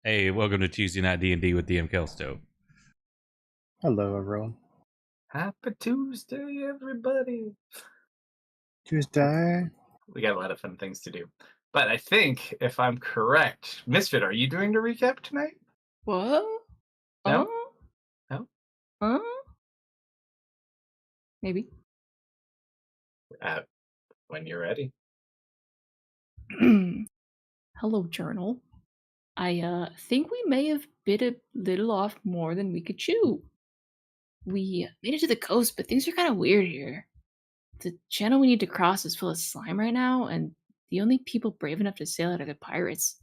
Hey, welcome to Tuesday Night D&D with DM Kalsto. Hello, everyone. Happy Tuesday, everybody. Tuesday. We got a lot of fun things to do. But I think, if I'm correct, Misfit, are you doing the recap tonight? What? No? No? No? Maybe. When you're ready. Hello, journal. I think we may have bit a little off more than we could chew. We made it to the coast, but things are kind of weird here. The channel we need to cross is full of slime right now, and the only people brave enough to sail it are the pirates.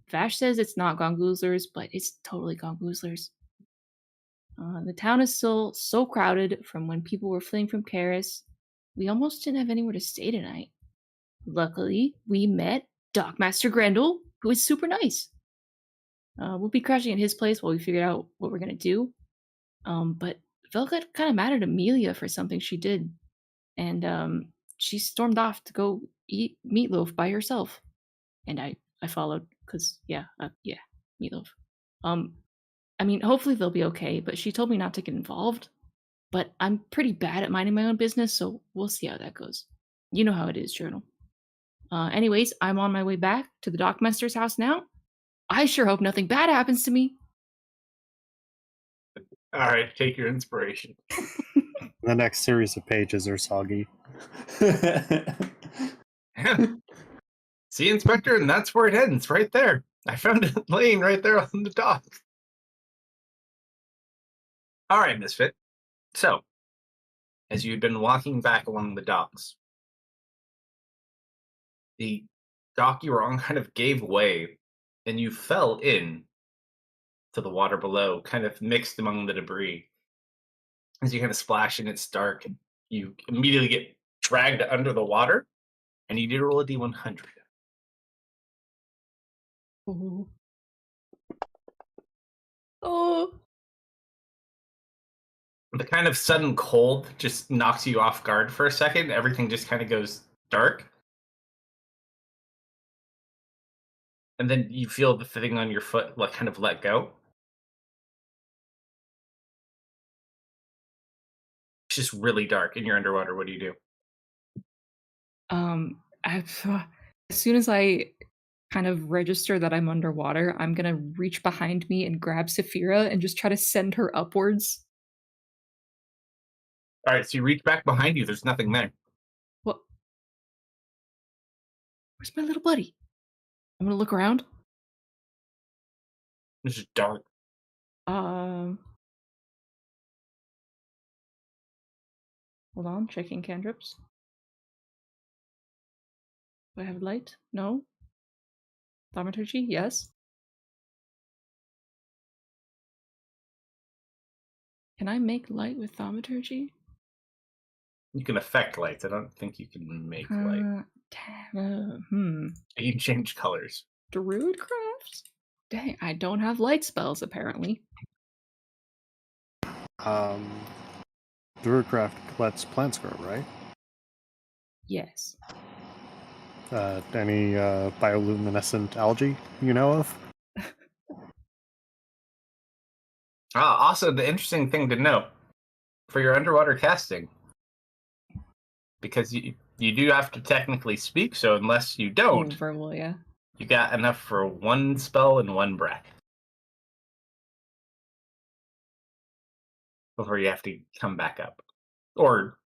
Vash says it's not gongoozlers, but it's totally gongoozlers. The town is still so crowded from when people were fleeing from Karis. We almost didn't have anywhere to stay tonight. Luckily, we met Dockmaster Grendel, who is super nice. We'll be crashing at his place while we figure out what we're gonna do. But Vel got kind of mad at Amelia for something she did, and she stormed off to go eat meatloaf by herself. And I followed because yeah, meatloaf. I mean, hopefully they'll be okay. But she told me not to get involved. But I'm pretty bad at minding my own business, so we'll see how that goes. You know how it is, Journal. Anyways, I'm on my way back to the Dockmaster's house now. I sure hope nothing bad happens to me. All right, take your inspiration. The next series of pages are soggy. See, Inspector, and that's where it ends, right there. I found it laying right there on the dock. All right, Misfit. So, as you'd been walking back along the docks, the dock you were on kind of gave way, and you fell in to the water below, kind of mixed among the debris. As you kind of splash and it's dark, you immediately get dragged under the water, and you need to roll a d100. Oh. Oh. The kind of sudden cold just knocks you off guard for a second. Everything just kind of goes dark. And then you feel the thing on your foot like kind of let go. It's just really dark and you're underwater. What do you do? As soon as I kind of register that I'm underwater, I'm gonna reach behind me and grab Saphira and just try to send her upwards. All right, so you reach back behind you. There's nothing there. What? Where's my little buddy? I'm gonna look around. It's just dark. Hold on, checking cantrips. Do I have light? No. Thaumaturgy? Yes. Can I make light with thaumaturgy? You can affect lights. I don't think you can make light. You can change colors. Druidcraft? Dang, I don't have light spells apparently. Druidcraft lets plants grow, right? Yes. Any bioluminescent algae you know of? Also, the interesting thing to note for your underwater casting, because you do have to technically speak, so unless you don't, verbal, yeah. You got enough for one spell and one breath before you have to come back up, or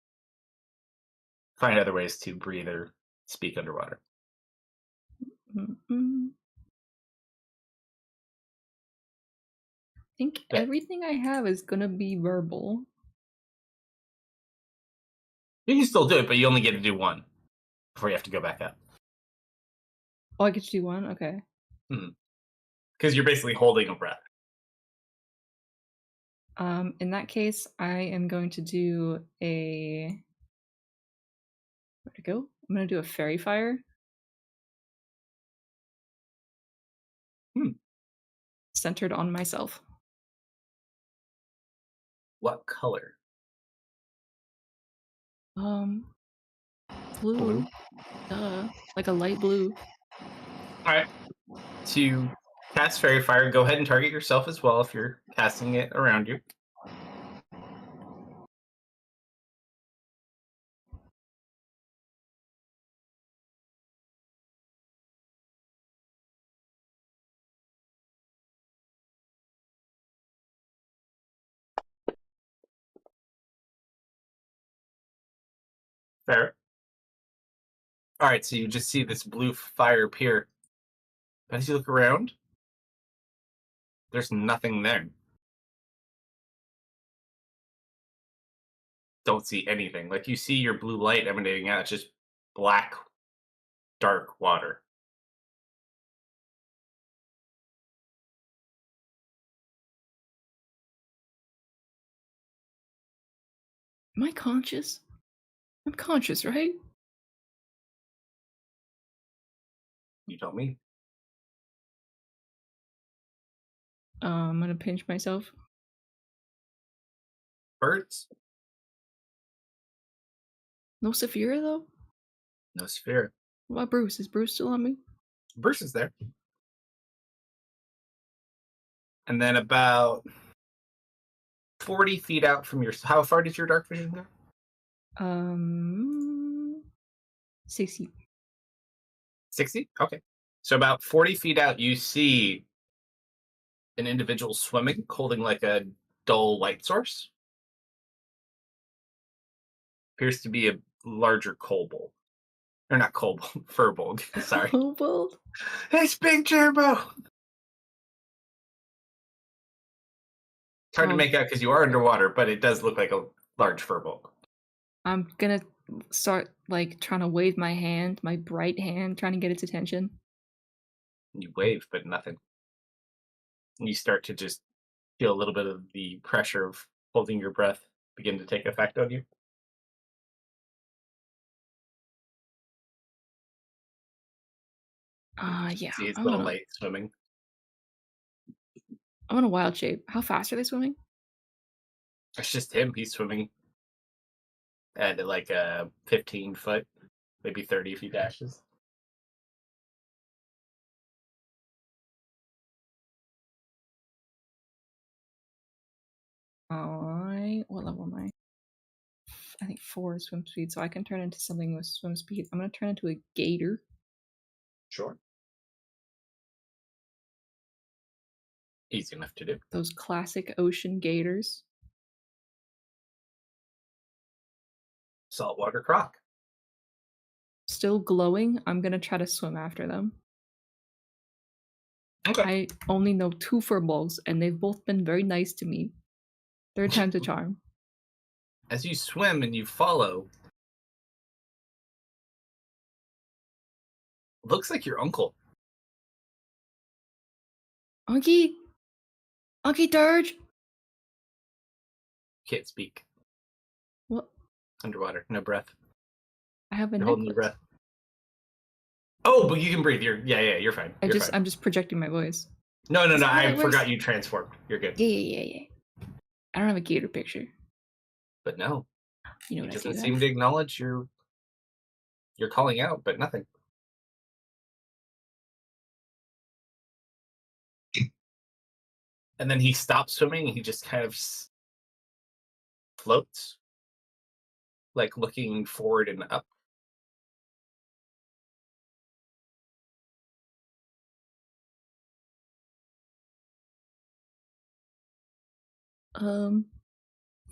find other ways to breathe or speak underwater. I think everything I have is gonna be verbal. You can still do it, but you only get to do one before you have to go back up. Oh, I get to do one? Okay. Because you're basically holding a breath. In that case, I am going to do a... Where'd it go? I'm gonna do a fairy fire. Centered on myself. What color? Blue. Like a light blue. Alright. To cast Fairy Fire. Go ahead and target yourself as well if you're casting it around you. Fair. All right, so you just see this blue fire appear. But as you look around, there's nothing there. Don't see anything. Like you see your blue light emanating out, it's just black, dark water. Am I conscious? I'm conscious, right? You tell me. I'm gonna pinch myself. Birds? No Saphira though? No sphere. What about Bruce? Is Bruce still on me? Bruce is there. And then about 40 feet out from your... How far does your dark vision go? 60. 60? Okay. So about 40 feet out, you see an individual swimming, holding like a dull light source. Appears to be a larger kobold. Or not kobold, furbolg. Sorry. Kobold? It's Big Jimbo! It's hard to make out because you are underwater, but it does look like a large furbolg. I'm gonna start like trying to wave my hand, my bright hand, trying to get its attention. You wave, but nothing. You start to just feel a little bit of the pressure of holding your breath begin to take effect on you. Yeah. See his I'm little gonna, light swimming. I'm gonna wild shape. How fast are they swimming? It's just him. He's swimming at like a 15 foot, maybe 30 if he dashes. What level am I? I think 4 is swim speed, so I can turn into something with swim speed. I'm gonna turn into a gator. Sure. Easy enough to do. Those classic ocean gators. Saltwater croc. Still glowing. I'm gonna try to swim after them. Okay. I only know 2 furbolgs, and they've both been very nice to me. 3rd time's a charm. As you swim and you follow, looks like your uncle. Unky! Unky Durge! Can't speak. What? Underwater. No breath. I have a You're holding your necklace. breath. Oh, but you can breathe. You're fine. You're fine. I'm just projecting my voice. No. Is that how I it works? forgot you transformed. You're good. Yeah. I don't have a gator picture. But no, You know he what I doesn't do seem then? to acknowledge your calling out, but nothing. And then he stops swimming and he just kind of floats, like looking forward and up.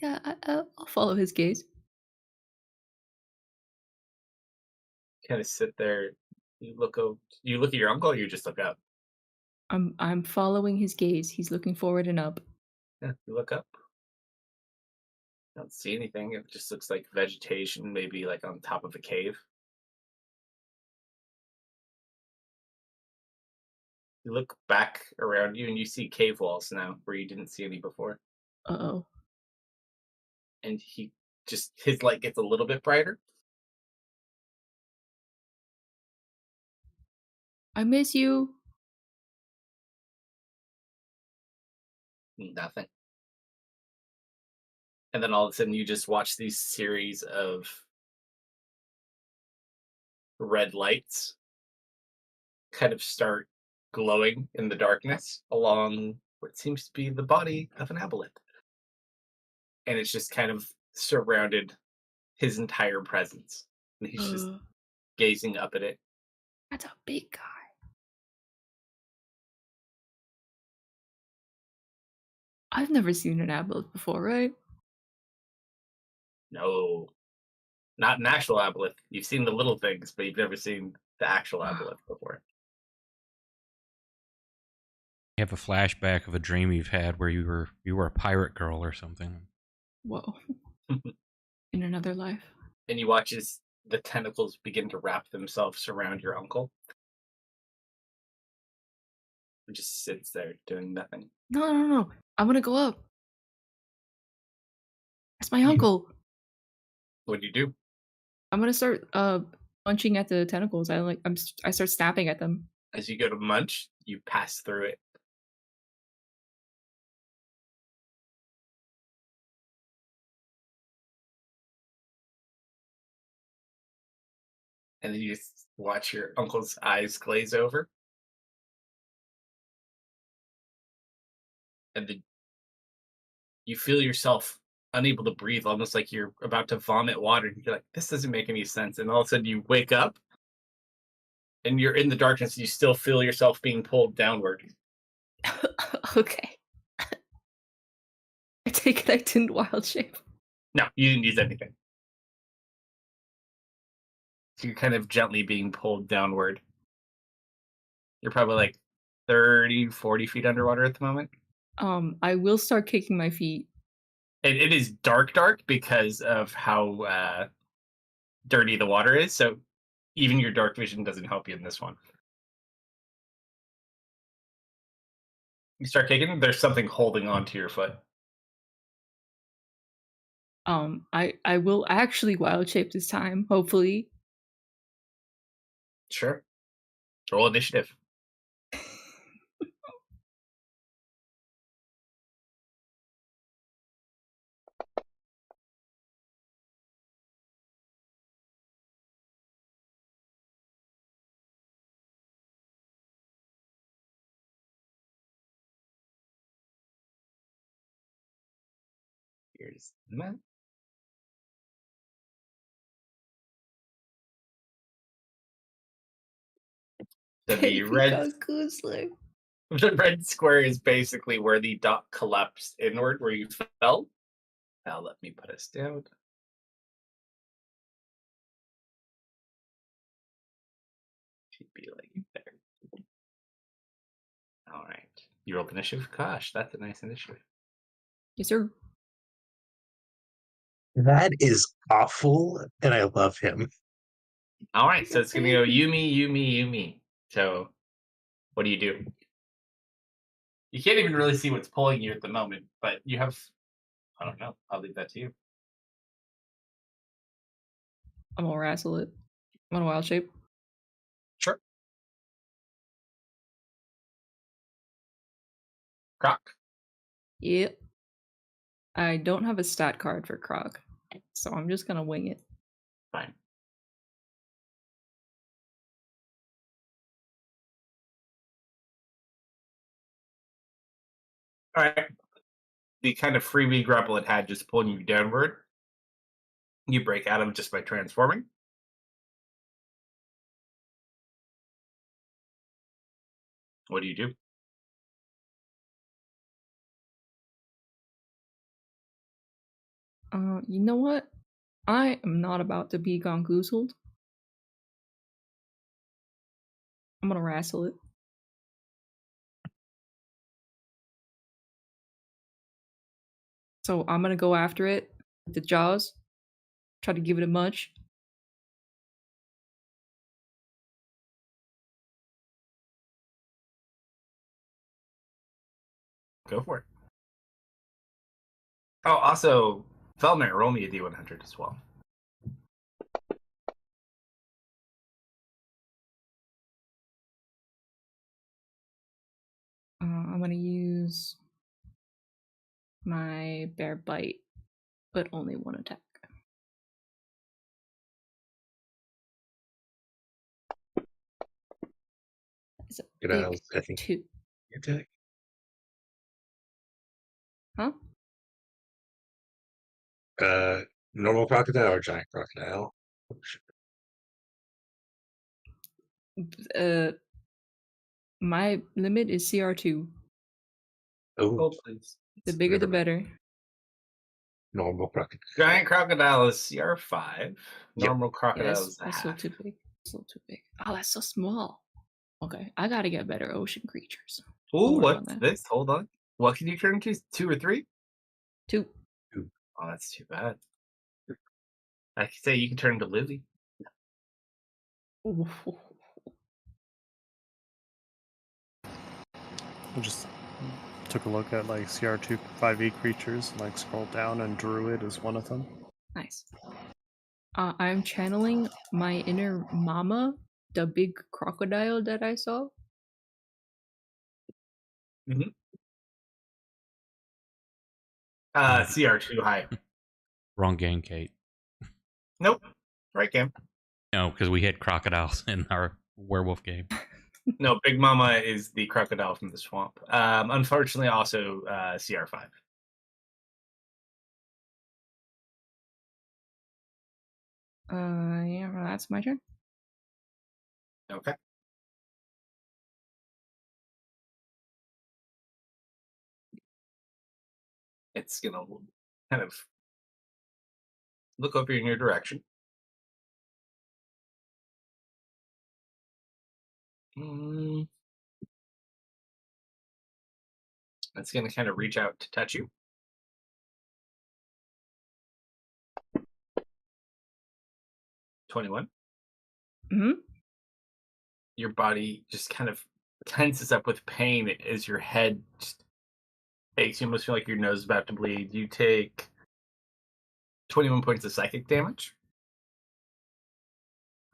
Yeah, I'll follow his gaze. Kind of sit there. You look at your uncle, or you just look up. I'm following his gaze. He's looking forward and up. Yeah, you look up. Don't see anything. It just looks like vegetation, maybe like on top of a cave. You look back around you and you see cave walls now where you didn't see any before. Uh-oh. And his light gets a little bit brighter. I miss you. Nothing. And then all of a sudden you just watch these series of red lights kind of start glowing in the darkness along what seems to be the body of an aboleth. And it's just kind of surrounded his entire presence. And he's just gazing up at it. That's a big guy. I've never seen an aboleth before, right? No, not an actual aboleth. You've seen the little things, but you've never seen the actual aboleth before. You have a flashback of a dream you've had where you were a pirate girl or something. Whoa. In another life. And you watch as the tentacles begin to wrap themselves around your uncle. He just sits there doing nothing. No. I'm gonna go up. That's my uncle. What do you do? I'm gonna start punching at the tentacles. I start snapping at them. As you go to munch, you pass through it. And then you just watch your uncle's eyes glaze over. And then you feel yourself unable to breathe, almost like you're about to vomit water. And you're like, this doesn't make any sense. And all of a sudden you wake up and you're in the darkness. And you still feel yourself being pulled downward. Okay. I take it I didn't wild shape. No, you didn't use anything. So you're kind of gently being pulled downward. You're probably like 30, 40 feet underwater at the moment. I will start kicking my feet. And it is dark because of how dirty the water is. So even your dark vision doesn't help you in this one. You start kicking, there's something holding on to your foot. I will actually wild shape this time, hopefully. Sure. Roll initiative. Here's the map. So the the red square is basically where the dot collapsed inward, where you fell. Now let me put us down. Should be like there. All right. You rolled initiative? Gosh, that's a nice initiative. Yes, sir. That is awful, and I love him. All right, so it's going to go Yumi. So what do you do? You can't even really see what's pulling you at the moment, but you have, I don't know. I'll leave that to you. I'm gonna wrestle it. I'm gonna wild shape. Sure. Croc. Yep. I don't have a stat card for Croc, so I'm just gonna wing it. Fine. All right. The kind of freebie grapple it had just pulling you downward. You break out of it just by transforming. What do you do? You know what? I am not about to be gongoozled. I'm gonna wrestle it. So I'm gonna go after it with the jaws. Try to give it a munch. Go for it. Oh, also, Felmer, roll me a D100 as well. I'm gonna use my bear bite, but only one attack. It's a You big know, I think 2. attack. Huh? Normal crocodile or giant crocodile? Uh, my limit is CR2. Oh, Hold, please. The bigger, the never mind. better. Normal crocodile. Giant crocodile is CR5. Yep. Normal Yeah, crocodile is that's a still half. too big. Still too big. Oh, that's so small. Okay, I gotta get better ocean creatures. I'll Ooh, work on what's that. this? Hold on. What can you turn to? 2 or 3? 2. Oh, that's too bad. I could say you can turn into Lily. Ooh. I just took a look at like CR2 5e creatures, like scrolled down, and Druid is one of them. Nice. I'm channeling my inner mama, the big crocodile that I saw. CR2 high. Wrong game, Kate. Nope. Right game. No, because we hit crocodiles in our werewolf game. No, Big Mama is the crocodile from the swamp. Unfortunately, also CR5. Yeah, well, that's my turn. Okay. It's gonna kind of look over in your direction. It's gonna kind of reach out to touch you. 21. Hmm. Your body just kind of tenses up with pain as your head just aches. You almost feel like your nose is about to bleed. You take 21 points of psychic damage.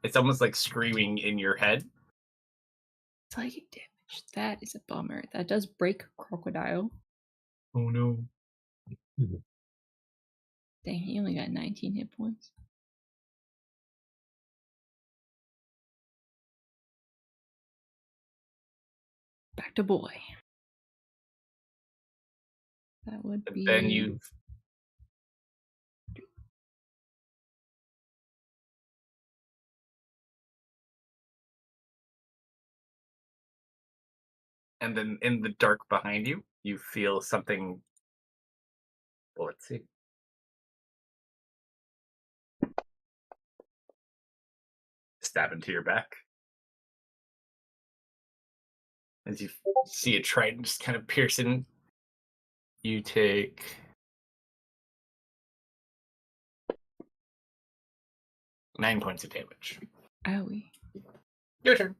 It's almost like screaming in your head. Psychic damage. That is a bummer. That does break crocodile. Oh no. Dang, he only got 19 hit points. Back to boy. That would And be. then you and then in the dark behind you, you feel something. Well, let's see. Stab into your back. As you see a trident just kind of piercing, you take 9 points of damage. Owie. Your turn.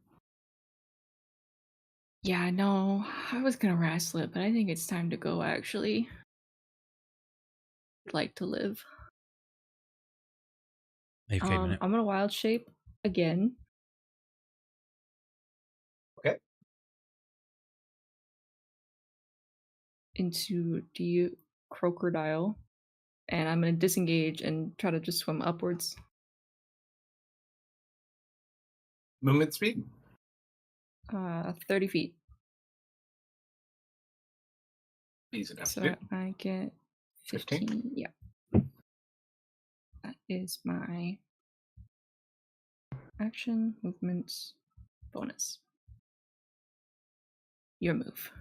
Yeah, I know. I was gonna wrestle it, but I think it's time to go actually. I'd like to live. Hey, Kate, minute. I'm gonna wild shape again. Okay. Into the crocodile. And I'm gonna disengage and try to just swim upwards. Movement speed. 30 feet. Easy enough So to do. I get 15. Yeah. That is my action, movements, bonus. Your move.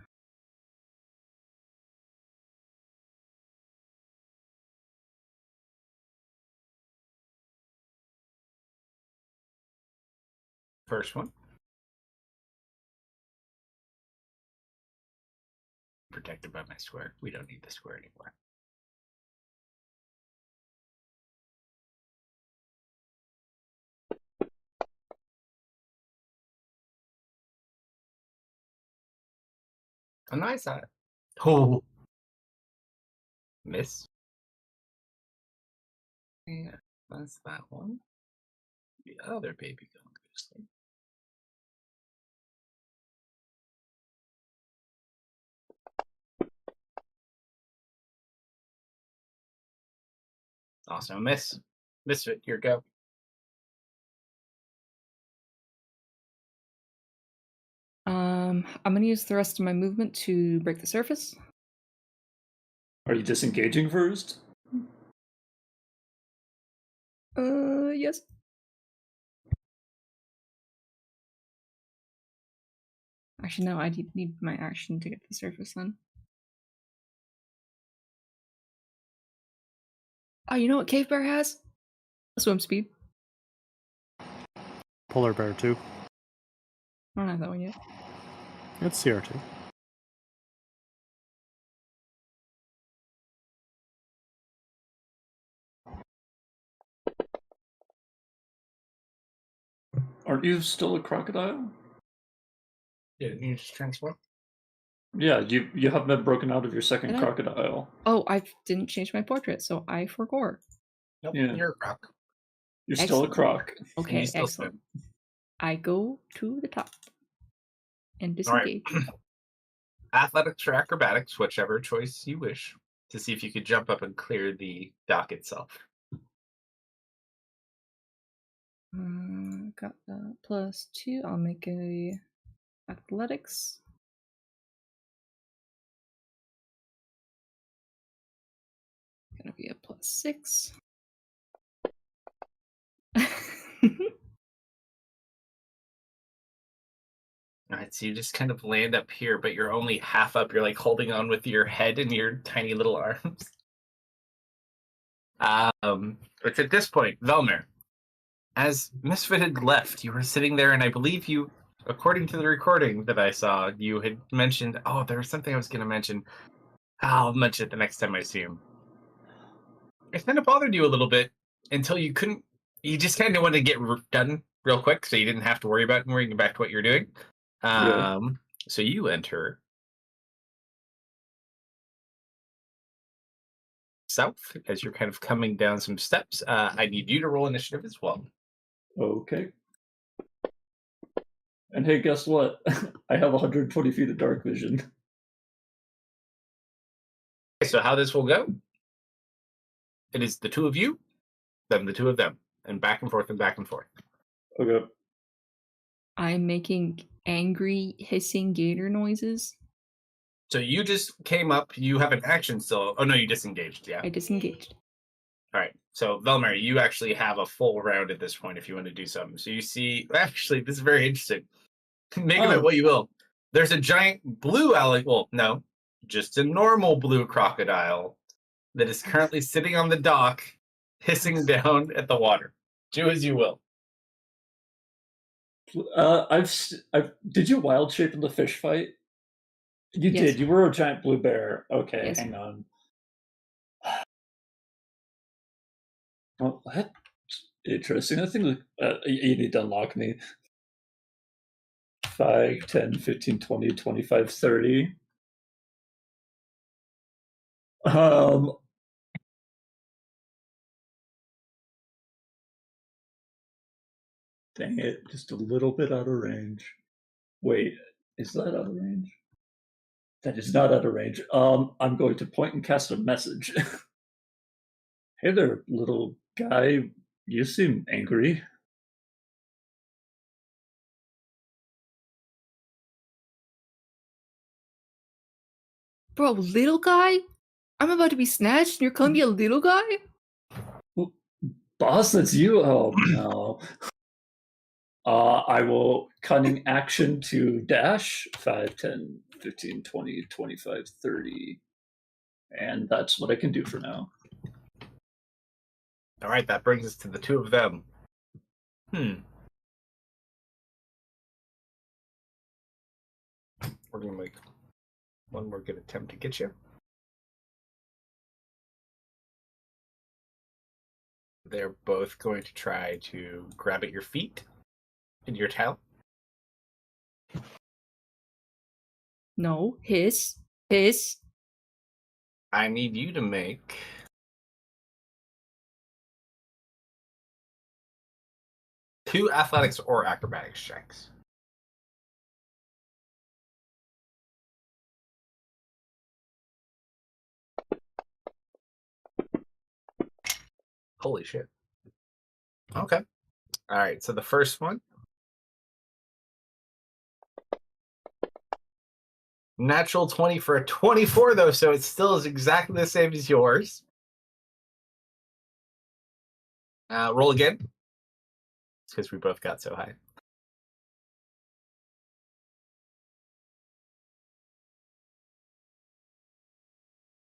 First one. Protected by my square. We don't need the square anymore. A nice eye. Oh. Miss. Yeah, that's that one. The other baby going to sleep. Also miss. Misfit, your go. I'm gonna use the rest of my movement to break the surface. Are you disengaging first? Yes. Actually, no, I need my action to get to the surface then. Oh, you know what Cave Bear has? Swim speed. Polar bear too. I don't have that one yet. It's CR2. Aren't you still a crocodile? Yeah, you just transform. Yeah, you haven't been broken out of your second Did I? crocodile. Oh, I didn't change my portrait, so I forgot. Nope, Yeah. you're a croc. You're still a Excellent. croc. And Okay, you still excellent. I go to the top and All right. disengage. Athletics or acrobatics, whichever choice you wish, to see if you could jump up and clear the dock itself. Got that +2. I'll make a athletics. Gonna be a +6. All right, so you just kind of land up here, but you're only half up. You're like holding on with your head and your tiny little arms. It's at this point, Velmer, as Misfit had left, you were sitting there, and I believe you, according to the recording that I saw, you had mentioned, oh, there was something I was going to mention. I'll mention it the next time I see him. It kind of bothered you a little bit until you couldn't, you just kind of wanted to get done real quick so you didn't have to worry about worrying back to what you're doing. Yeah. So you enter south as you're kind of coming down some steps. I need you to roll initiative as well. Okay. And hey, guess what? I have 120 feet of dark vision. Okay, so how this will go? It is the two of you, then the two of them, and back and forth and back and forth. Okay. I'm making angry hissing gator noises. So you just came up. You have an action still. Oh no, you disengaged. Yeah. I disengaged. All right. So Velmer, you actually have a full round at this point if you want to do something. So you see, actually, this is very interesting. Make of it what you will. There's a giant blue alligator. Well, no, just a normal blue crocodile that is currently sitting on the dock, hissing down at the water. Do as you will. Did you wild shape in the fish fight? You Yes. did. You were a giant blue bear. Okay, Yes. hang on. Well, that's interesting. I think you need to unlock me. 5, 10, 15, 20, 25, 30. Dang it, just a little bit out of range. Wait, is that out of range? That is not out of range. I'm going to point and cast a message. Hey there, little guy. You seem angry. Bro, little guy? I'm about to be snatched and you're calling me a little guy? Boss, that's you? Oh, no. I will cunning action to dash 5, 10, 15, 20, 25, 30. And that's what I can do for now. All right, that brings us to the two of them. We're going to make one more good attempt to get you. They're both going to try to grab at your feet and your tail. No, hiss. Hiss. I need you to make two athletics or acrobatics checks. Holy shit. Okay. All right, so the first one Natural 20 for a 24, though, so it still is exactly the same as yours. Roll again. It's because we both got so high.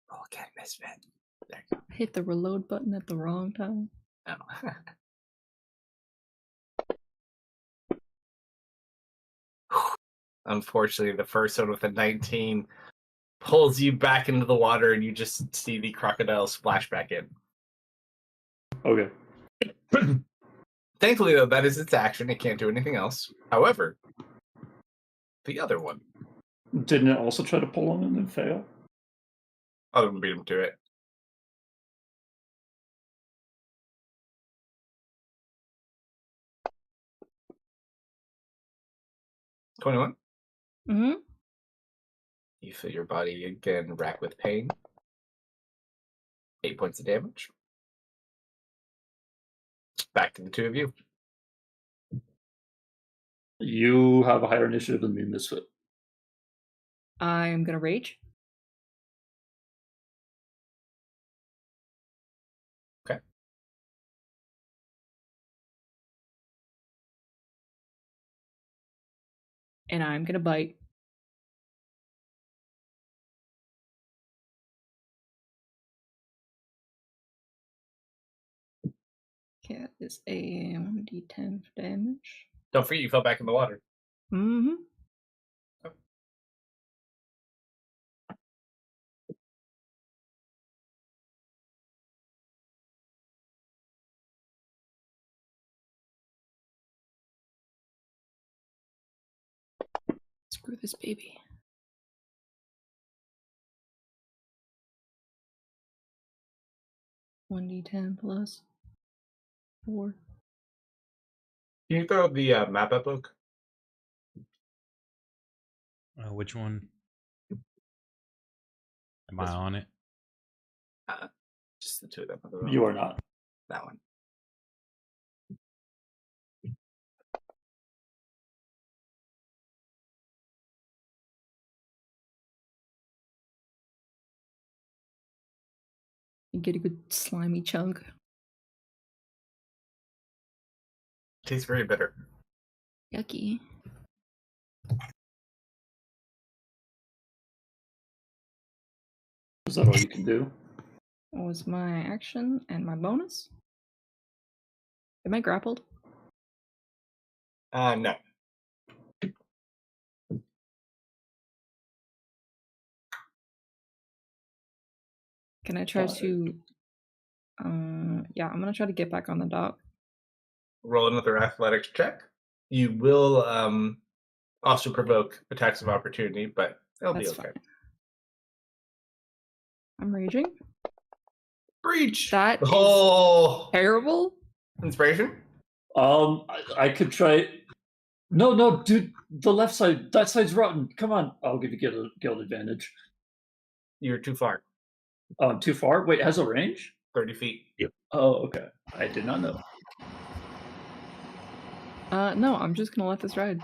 Roll again, misfit. There you Hit the reload button at the wrong time. go. Unfortunately, the first one with a 19 pulls you back into the water, and you just see the crocodile splash back in. Okay. Thankfully, though, that is its action. It can't do anything else. However, the other one, Didn't it also try to pull him and then fail? other one beat him to it. $21. Mm-hmm. You feel your body again racked with pain. 8 points of damage. Back to the two of you. You have a higher initiative than me, Misfit. I'm gonna rage. Okay. And I'm gonna bite. Okay, that is a 1d10 for damage. Don't forget you fell back in the water. Mm-hmm. Screw this baby. One d10 plus 4. Can you throw the map up, Luke? Which one? Am I This- on it? Just the two of them. You are not. That one. You get a good slimy chunk. Tastes very bitter. Yucky. Is that all you can do? What was my action and my bonus? Am I grappled? No. Can I try to... yeah, I'm gonna try to get back on the dock. Roll another athletics check. You will also provoke attacks of opportunity, but it'll That's be okay. fine. I'm raging. Breach! That is Oh! terrible. Inspiration? I could try. No, dude. The left side. That side's rotten. Come on. I'll give you guild advantage. You're too far. Too far? Wait, it has a range? 30 feet. Oh, okay. I did not know. No, I'm just gonna let this ride.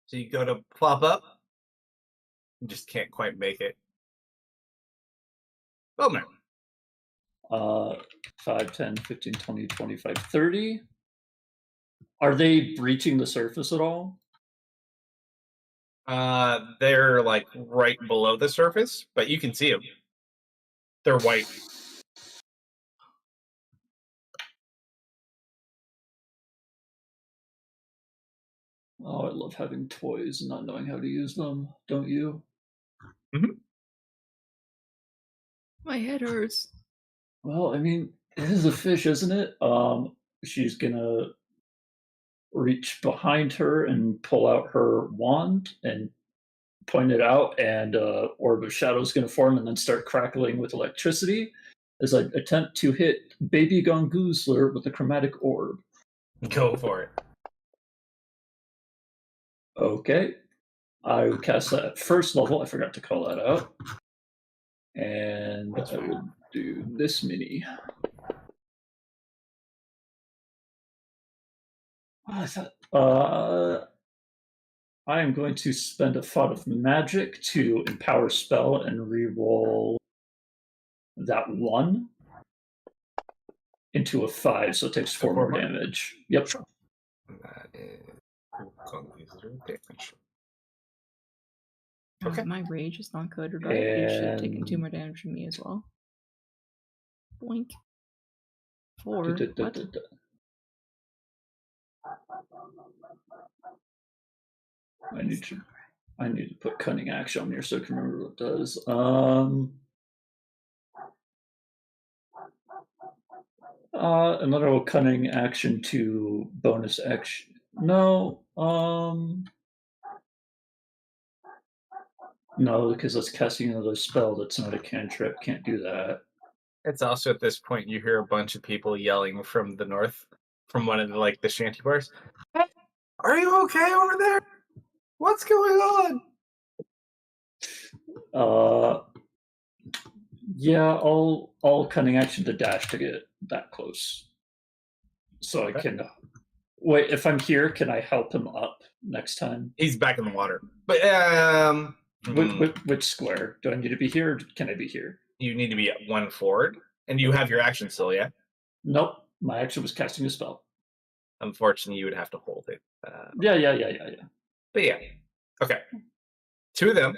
So you go to plop up. You just can't quite make it. Bowman. 5, 10, 15, 20, 25, 30. Are they breaching the surface at all? They're like right below the surface, but you can see them. They're white. Oh, I love having toys and not knowing how to use them. Don't you? My head hurts. Well, I mean, it is a fish, isn't it? She's gonna reach behind her and pull out her wand and point it out, and orb of shadow is going to form and then start crackling with electricity as I attempt to hit Baby Gongoozler with a chromatic orb. Go for it. Okay. I would cast that at first level. I forgot to call that out. And I would do this mini. I thought, I am going to spend a thought of magic to empower spell and reroll that 1 into a 5, so it takes 4 more damage. Yep. That is damage. Okay. Okay. My rage is not good, right? It should have taken 2 more damage from me as well. Boink. 4. What? I need to put cunning action on here so I can remember what it does. Another cunning action to bonus action. No, no, because that's casting another spell that's not a cantrip. Can't do that. It's also at this point you hear a bunch of people yelling from the north, from one of the shanty bars. Hey, are you okay over there? What's going on? Yeah, I'll cunning action to dash to get that close. So Okay. I can wait. If I'm here, can I help him up next time? He's back in the water. But Which square? Do I need to be here, or can I be here? you need to be at 1 forward, and you have your action still, yeah? Nope. My action was casting a spell. Unfortunately, you would have to hold it. Yeah. But yeah. Okay. 2 of them.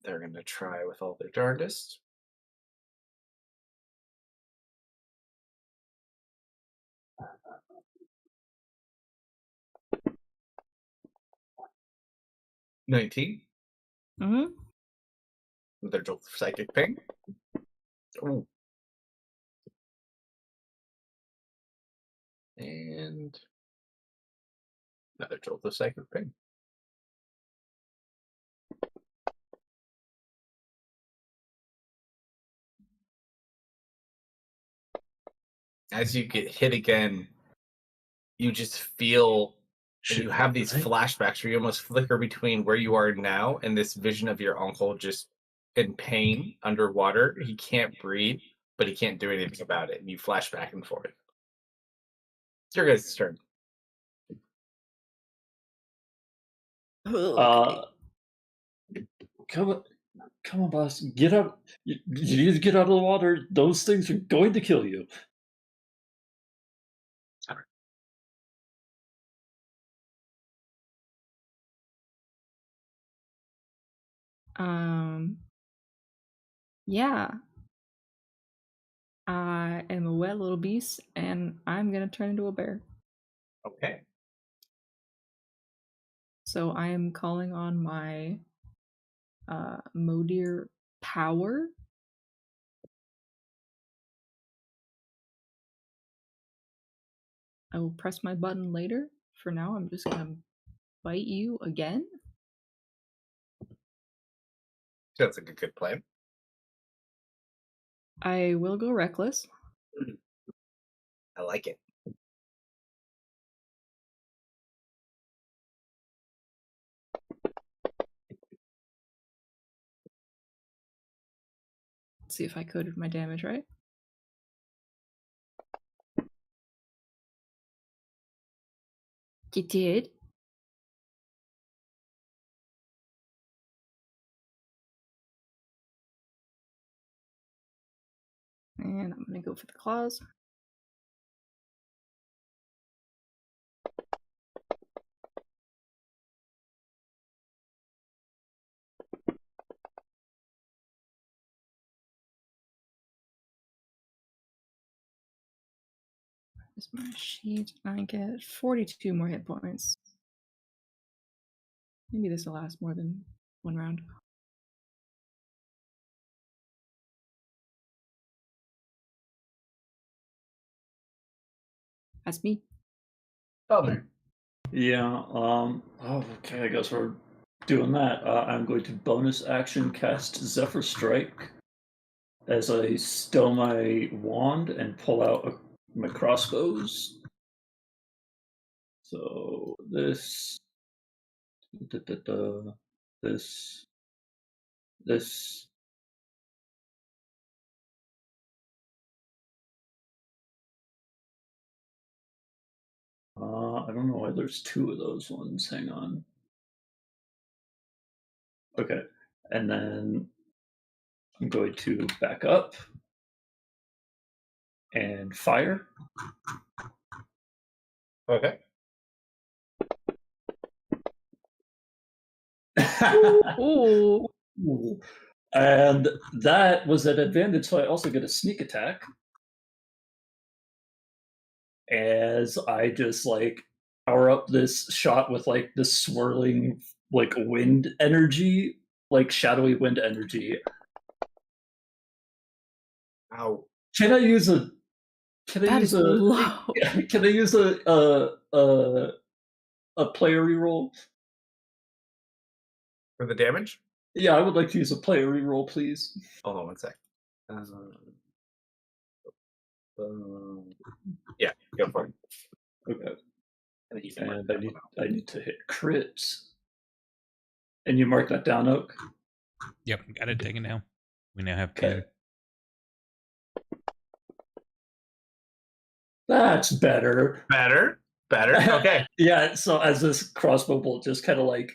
They're going to try with all their darndest. $19. Mm-hmm. Their jolt of psychic ping. Ooh. And another jolt of psychic ping. As you get hit again, you just feel and you have these flashbacks where you almost flicker between where you are now and this vision of your uncle just in pain underwater. He can't breathe, but he can't do anything about it. And you flash back and forth. It's your guys' turn. Okay. Come on, boss. Get out. You need to get out of the water. Those things are going to kill you. Yeah. I am a wet little beast, and I'm gonna turn into a bear. Okay. So I am calling on my Modir power. I will press my button later. For now, I'm just gonna bite you again. Sounds like a good plan. I will go reckless. I like it. Let's see if I coded my damage right. You did. And I'm gonna go for the claws. Here's my sheet. I get 42 more hit points. Maybe this will last more than 1 round. That's me. Bummer. Yeah. Okay. I guess we're doing that. I'm going to bonus action cast Zephyr Strike as I stow my wand and pull out my crossbows. So this, this, I don't know why there's 2 of those ones. Hang on. Okay. And then I'm going to back up and fire. Okay. Ooh. Ooh. And that was an advantage, so I also get a sneak attack. As I just like power up this shot with like this swirling like wind energy, like shadowy wind energy. Ow. Can I use a can I That use is low. can I use a player reroll? For the damage? Yeah, I would like to use a player reroll, please. Hold on one sec. Yeah, go for it. Okay. And you can mark And that one out. I need to hit crits. And you mark that down, Oak? Yep, got it taken now. We now have Okay. 10. That's better. Better. Okay. Yeah, so as this crossbow bolt just kind of like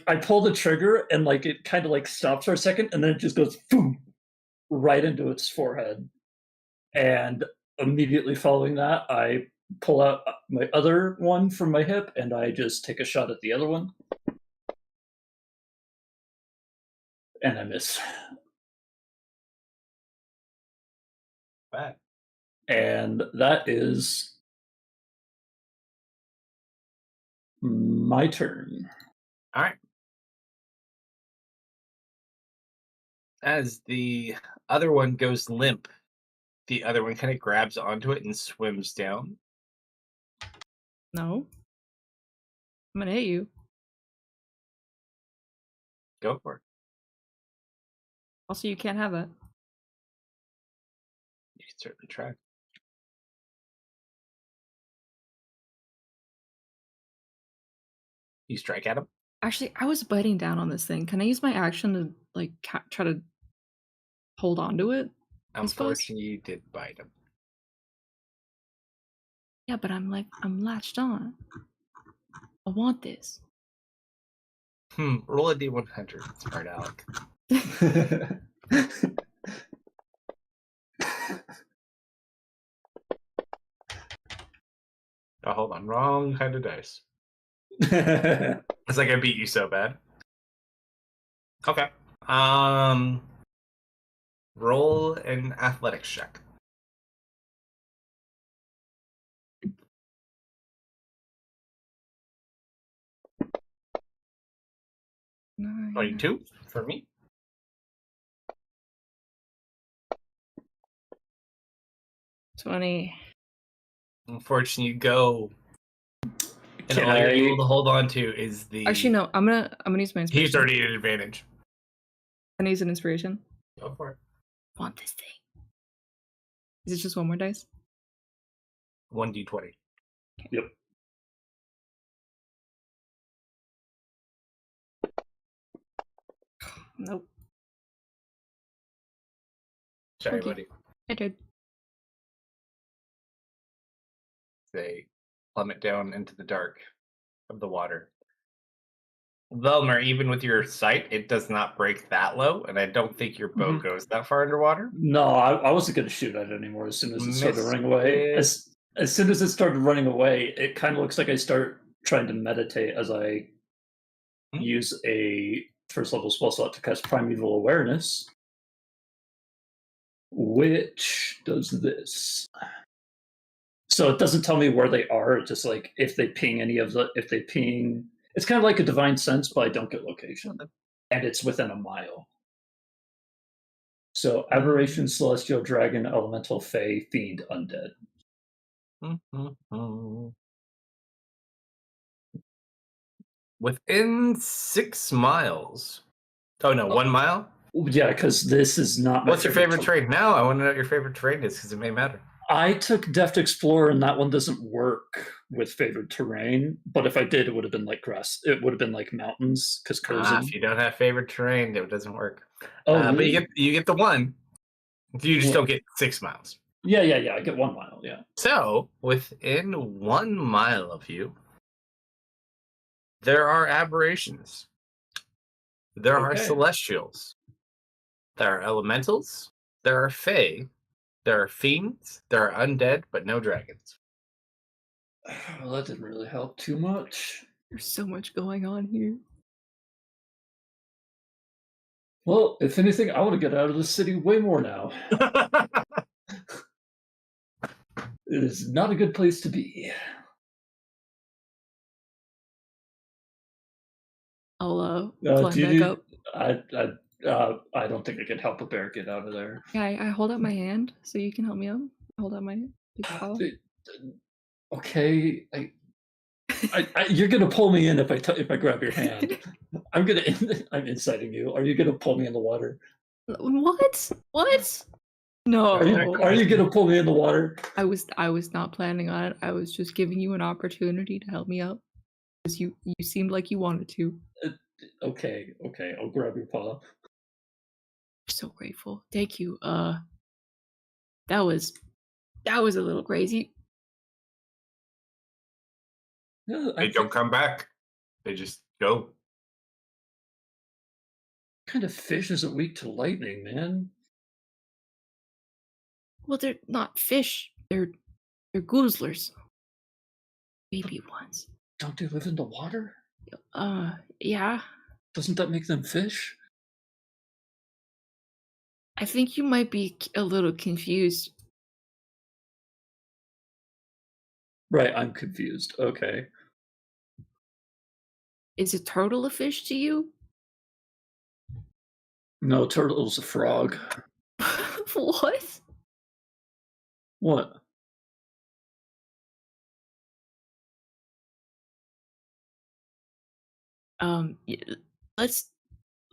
I pull the trigger and like it kind of like stops for a second and then it just goes boom right into its forehead. And immediately following that, I pull out my other one from my hip and I just take a shot at the other one. And I miss. Bad. And that is my turn. All right. As the other one goes limp, the other one kind of grabs onto it and swims down. No. I'm gonna hit you. Go for it. Also, you can't have that. You can certainly try. You strike at him. Actually, I was biting down on this thing. Can I use my action to like try to hold on to it? Unfortunately, you did bite him. Yeah, but I'm latched on. I want this. Roll a d100. Smart Alec. Oh, hold on. Wrong kind of dice. It's like I beat you so bad. Okay. Roll an athletics check. Nine. 22 for me. 20. Unfortunately, you go, and Can all you're I- able to hold on to is the. Actually, no. I'm gonna use my inspiration. He's already at advantage. Can I use an inspiration? Go for it. I want this thing. Is it just one more dice? 1d20. Yep. Nope. Sorry, Okay. buddy. I did. They plummet down into the dark of the water. Velmer, even with your sight, it does not break that low, and I don't think your bow Mhm. goes that far underwater. No, I wasn't going to shoot at it anymore as soon as it started running away. Missed As soon as it started running away, it kind of looks like I start trying to meditate as I use a first level spell slot to cast Primeval Awareness, which does this. So it doesn't tell me where they are. It's just like if they ping, it's kind of like a divine sense, but I don't get location, and it's within a mile. So aberration, celestial, dragon, elemental, fey, fiend, undead. Within 6 miles. Oh no, 1 mile? Yeah, because this is not my What's your favorite terrain? Now I want to know what your favorite terrain is because it may matter. I took Deft Explorer, and that one doesn't work with favored terrain. But if I did, it would have been like grass. It would have been like mountains, because If you don't have favorite terrain, it doesn't work. Oh, But really? you get the one. You just don't get 6 miles. Yeah. I get 1 mile. Yeah. So, within 1 mile of you, there are aberrations. There are Okay. celestials. There are elementals. There are fae. There are fiends. There are undead, but no dragons. Well, that didn't really help too much. There's so much going on here. Well, if anything, I want to get out of the city way more now. It is not a good place to be. I'll Do climb you back need? up. I don't think I can help a bear get out of there. Yeah, I hold out my hand so you can help me out. I hold out my big paw. Okay, you're gonna pull me in if I grab your hand. I'm inciting you. Are you gonna pull me in the water? What? What? No. Are you gonna pull me in the water? I was not planning on it. I was just giving you an opportunity to help me out. Because you seemed like you wanted to. Okay, I'll grab your paw. So grateful. Thank you. That was a little crazy. Yeah, They don't come back. They just go. What kind of fish isn't weak to lightning, man? Well, they're not fish. They're goozlers. Baby ones. Don't they live in the water? Yeah. Doesn't that make them fish? I think you might be a little confused. Right, I'm confused. Okay. Is a turtle a fish to you? No, turtle's a frog. What? What?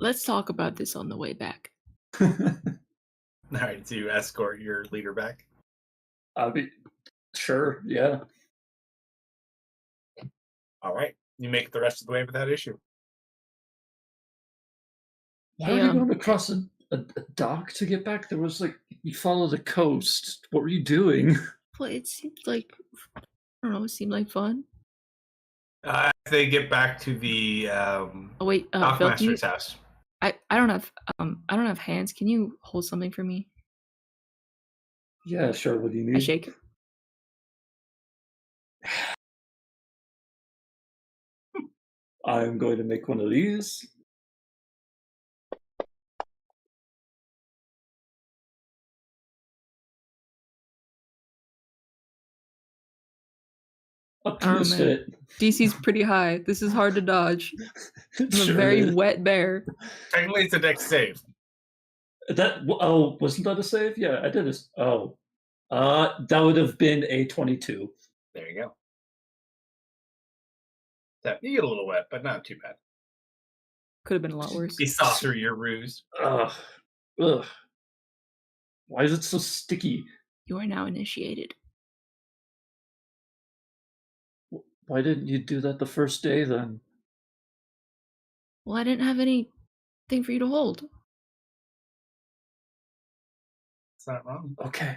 Let's talk about this on the way back. All right, so you escort your leader back. I'll be sure, yeah. All right, you make the rest of the way without issue. Why are you going across a dock to get back? There was you follow the coast. What were you doing? Well, it seemed like, I don't know, it seemed like fun. They get back to the Oh wait, Phil, Dockmaster's house. I don't have hands. Can you hold something for me? Yeah, sure. What do you need? I shake. I'm going to make one of these. Up to this bit. DC's pretty high. This is hard to dodge. I'm a very wet bear. Technically, it's a dex save. Wasn't that a save? Yeah, I did this. That would have been a 22. There you go. That you get a little wet, but not too bad. Could have been a lot worse. He saw through your ruse. Ugh. Why is it so sticky? You are now initiated. Why didn't you do that the first day then? Well, I didn't have anything for you to hold. It's not wrong. Okay.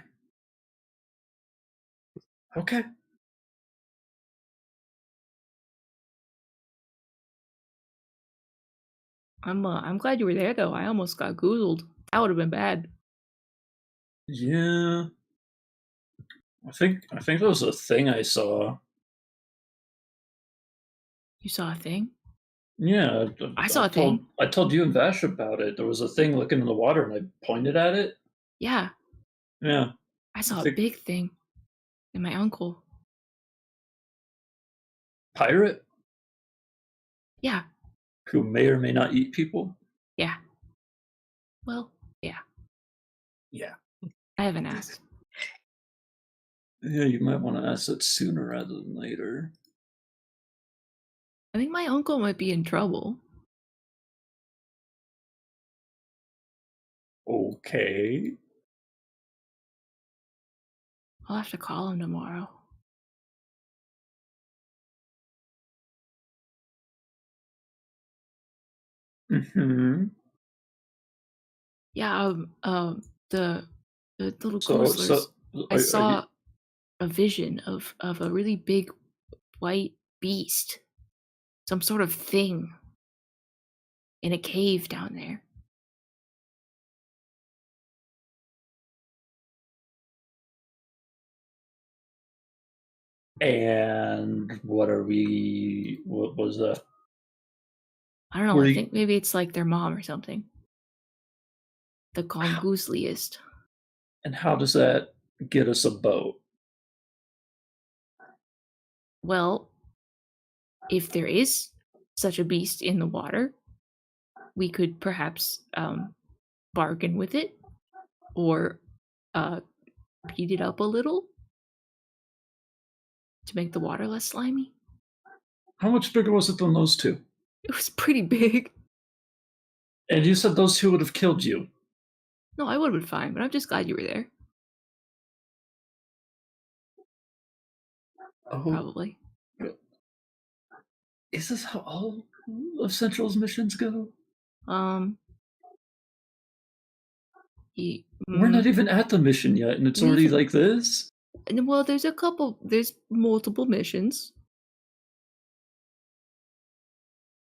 I'm glad you were there though. I almost got goozled. That would have been bad. Yeah. I think there was a thing I saw. You saw a thing? Yeah. I saw a thing. I told you and Vash about it. There was a thing looking in the water and I pointed at it. Yeah. Yeah. I saw a big thing. And my uncle. Pirate? Yeah. Who may or may not eat people? Yeah. Well, yeah. Yeah. I haven't asked. Yeah, you might want to ask that sooner rather than later. I think my uncle might be in trouble. Okay. I'll have to call him tomorrow. Mm-hmm. Yeah, the little goozlers. I Are saw a vision of a really big white beast, some sort of thing, in a cave down there. and what are we? What was that? I don't know. Were I you- think maybe it's like their mom or something. The Gongoosliest. And how does that get us a boat? Well, if there is such a beast in the water, we could perhaps bargain with it or beat it up a little to make the water less slimy. How much bigger was it than those two? It was pretty big. And you said those two would have killed you. No, I would have been fine, but I'm just glad you were there. Oh, Probably. is this how all of Central's missions go? We're not even at the mission yet, and it's already We've- like this? Well, there's multiple missions.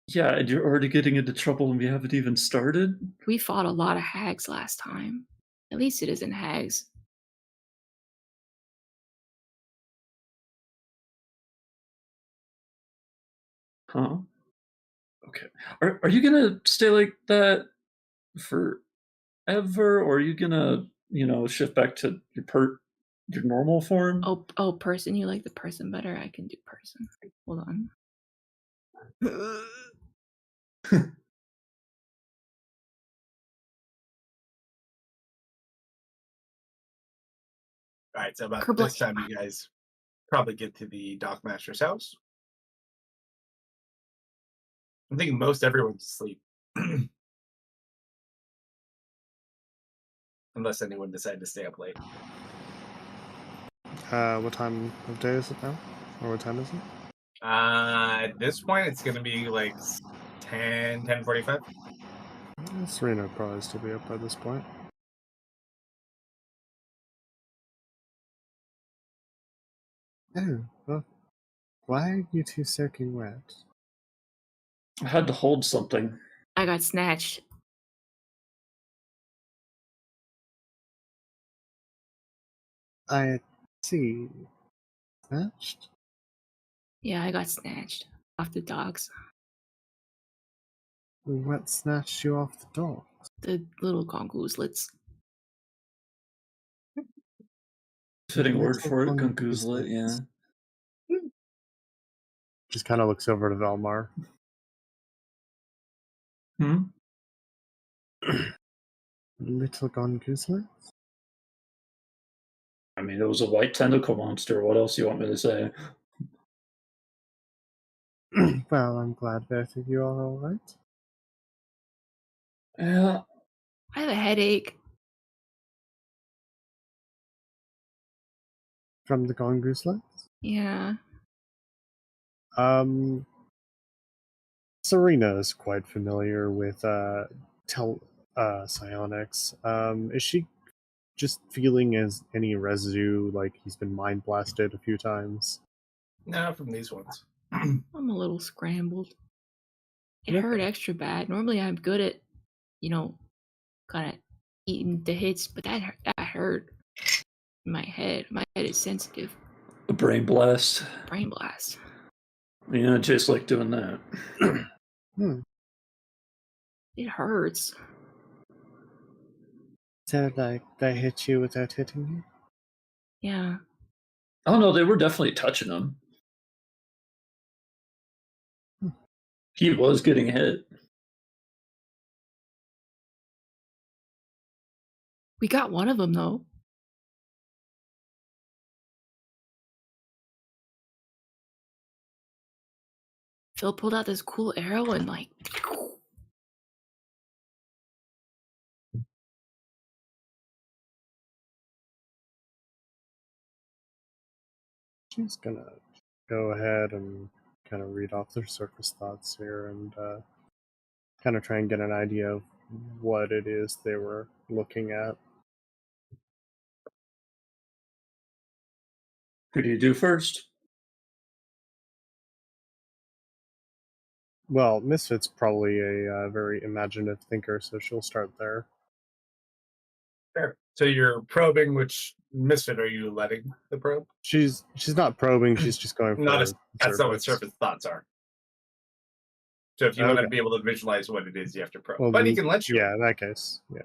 Yeah, and you're already getting into trouble and we haven't even started? We fought a lot of hags last time. At least it isn't hags. Huh? Okay. Are you gonna stay like that forever, or are you gonna, shift back to your normal form? Oh, person, you like the person better? I can do person. Hold on. All right, so about Kerbla- this time, you guys probably get to the Dockmaster's house. I'm thinking most everyone's asleep. Unless anyone decided to stay up late. What time of day is it now? Or what time is it? At this point, it's going to be like 10:45. Serena would probably still be up by this point. Oh, well, why are you two soaking wet? I had to hold something. I got snatched. I see. Snatched? Yeah, I got snatched off the dogs. What snatched you off the dog? The little gongooslets. Fitting word Little for it, congoozlet. Gungoozlet, yeah. Just kind of looks over to Velmar. Hmm? Little gongoozlet? I mean, it was a white tentacle monster. What else do you want me to say? Well, I'm glad both of you are alright. Yeah. I have a headache. From the gongoozlet? Yeah. Serena is quite familiar with psionics. Is she just feeling as any residue, like he's been mind blasted a few times? No, from these ones. I'm a little scrambled. It Okay. hurt extra bad. Normally I'm good at, kind of eating the hits, but that hurt in my head. My head is sensitive. A brain blast. Brain blast. Yeah, just like doing that. It hurts. So, like, they hit you without hitting you? Yeah. Oh no, they were definitely touching him. He was getting hit. We got one of them, though. Phil pulled out this cool arrow and, She's gonna go ahead and kind of read off their surface thoughts here and kind of try and get an idea of what it is they were looking at. Who do you do first? Well, Misfit's probably a very imaginative thinker, so she'll start there. Fair. So you're probing which misfit are you letting the probe? She's not probing. She's just going for Not as that's not what surface. surface thoughts are. So if you want to Okay. be able to visualize what it is, you have to probe. Well, but then, he can let you. Yeah, in that case, yeah.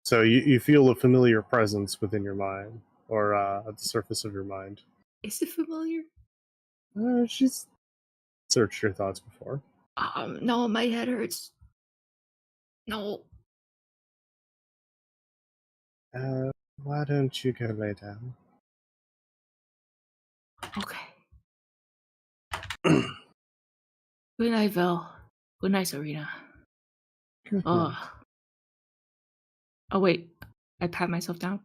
So you feel a familiar presence within your mind, or at the surface of your mind. Is it familiar? She's searched your thoughts before. No, my head hurts. No. Why don't you go lay down? Okay. Good night, Val. Good night, Serena. Good night. Oh, wait. I pat myself down.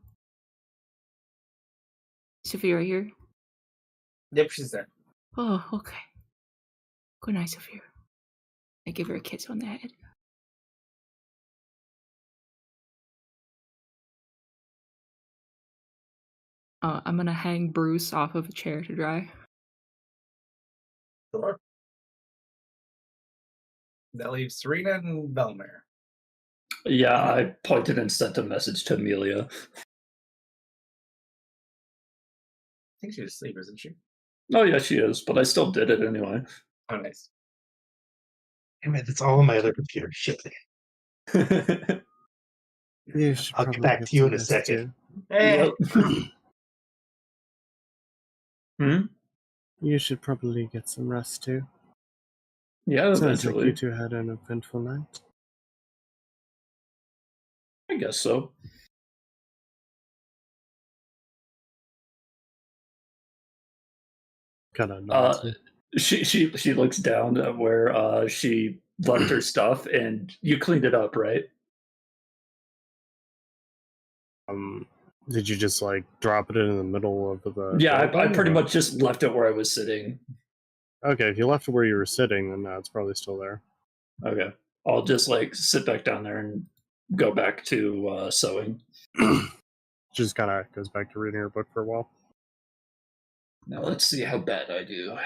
Sophia right here. Yep, she's there. Oh, okay. Good night, Sophia. I give her a kiss on the head. I'm gonna hang Bruce off of a chair to dry. Sure. That leaves Serena and Velmer. Yeah, I pointed and sent a message to Amelia. I think she's asleep, isn't she? Oh yeah, she is, but I still did it anyway. Oh, nice. Damn it, it's all on my other computer. Shit. You should I'll probably get back get to you some in a rest, second. too. Hey, You should probably get some rest too. Yeah, Sounds like eventually. you two had an eventful night. I guess so. Kind of nods. She looks down at where she left her stuff, and you cleaned it up, right? Did you just like drop it in the middle of the? Yeah, I building, pretty or- much just left it where I was sitting. Okay, if you left it where you were sitting, then it's probably still there. Okay, I'll just like sit back down there and go back to sewing. Just kind of goes back to reading her book for a while. Now let's see how bad I do.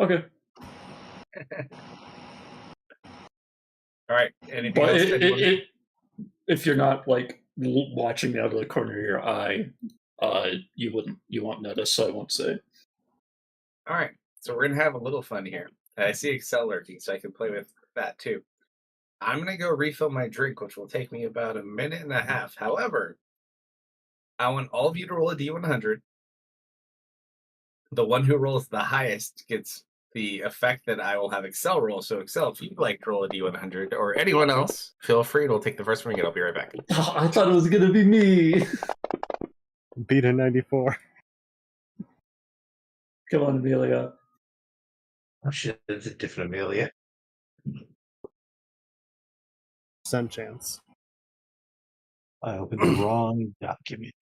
Okay, all right. Anything but else? Anyone? if you're not like watching me out of the corner of your eye, you won't notice. So I won't say. All right. So we're gonna have a little fun here. I see Excel lurking, so I can play with that too. I'm gonna go refill my drink, which will take me about a minute and a half. However, I want all of you to roll a D100. The one who rolls the highest gets the effect that I will have Excel roll. So Excel, if you'd like to roll a D100, or anyone else, feel free. We'll take the first one again. I'll be right back. Oh, I thought it was gonna be me. Beat a 94. Come on, Amelia. Oh shit, it's a different Amelia. % chance. I opened the wrong document.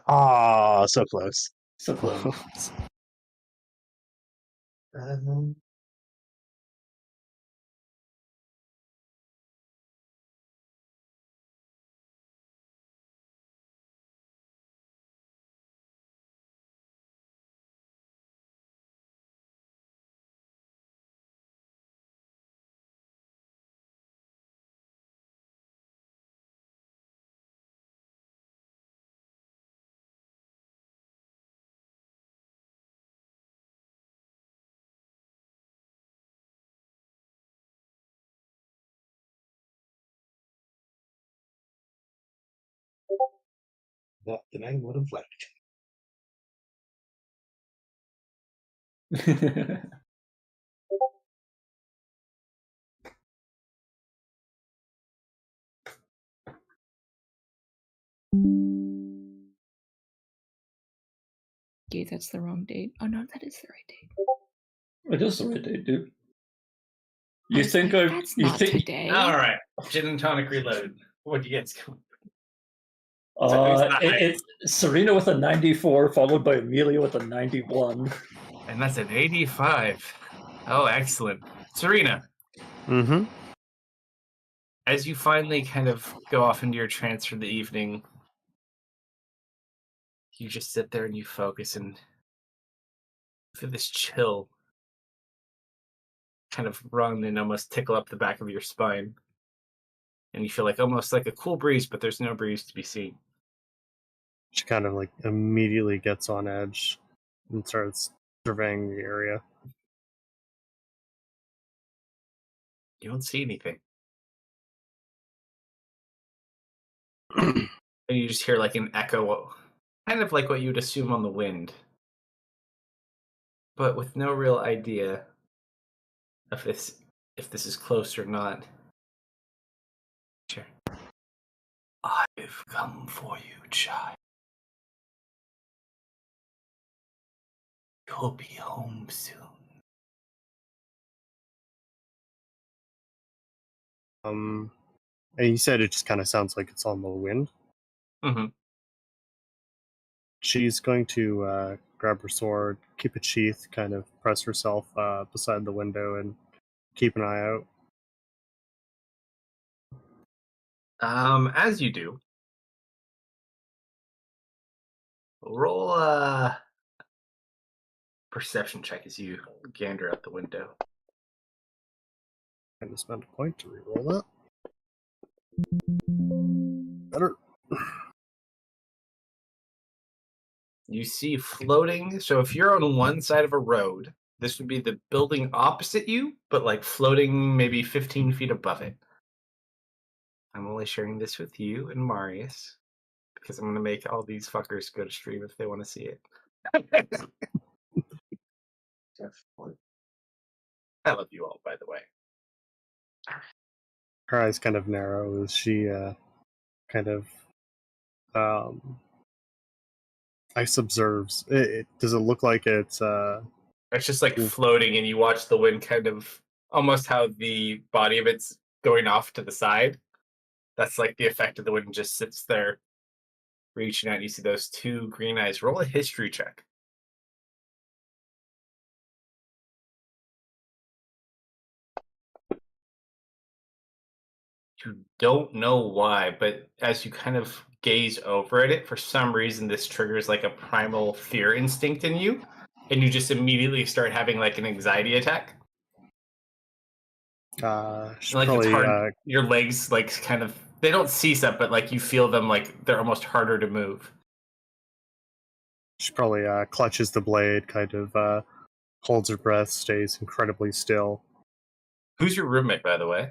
Ah, so close. So close. That then I would have left. Okay, that's the wrong date. Oh no, that is the right date. It is the right date, dude. I You was think like, I? That's You not think? today. All right. Gin and tonic reload. What do you get? So who's the It's Serena with a 94, followed by Amelia with a 91. And that's an 85. Oh, excellent. Serena, Mm-hmm. as you finally kind of go off into your trance for the evening, you just sit there and you focus and feel this chill kind of run and almost tickle up the back of your spine. And you feel like almost like a cool breeze, but there's no breeze to be seen. She kind of like immediately gets on edge and starts surveying the area. You don't see anything. And you just hear like an echo, kind of like what you'd assume on the wind, but with no real idea if this is close or not. Sure. I've come for you, child. You'll be home soon. And you said it just kind of sounds like it's on the wind. Mm-hmm. She's going to grab her sword, keep it sheathed, kind of press herself beside the window, and keep an eye out. As you do, roll a perception check as you gander out the window. I'm going to spend a point to reroll that. Better. You see floating, so if you're on one side of a road, this would be the building opposite you, but like floating maybe 15 feet above it. I'm only sharing this with you and Marius because I'm going to make all these fuckers go to stream if they want to see it. I love you all, by the way. Her eyes kind of narrow as she kind of ice observes. Does it look like it's It's just like floating, and you watch the wind kind of almost how the body of it's going off to the side. That's like the effect of the wind, just sits there reaching out. You see those two green eyes. Roll a history check. You don't know why, but as you kind of gaze over at it, for some reason this triggers like a primal fear instinct in you, and you just immediately start having like an anxiety attack. she's Like probably it's hard. Your legs like kind of they don't cease up, but like you feel them like they're almost harder to move. she probably clutches the blade, kind of holds her breath, stays incredibly still. Who's your roommate, by the way?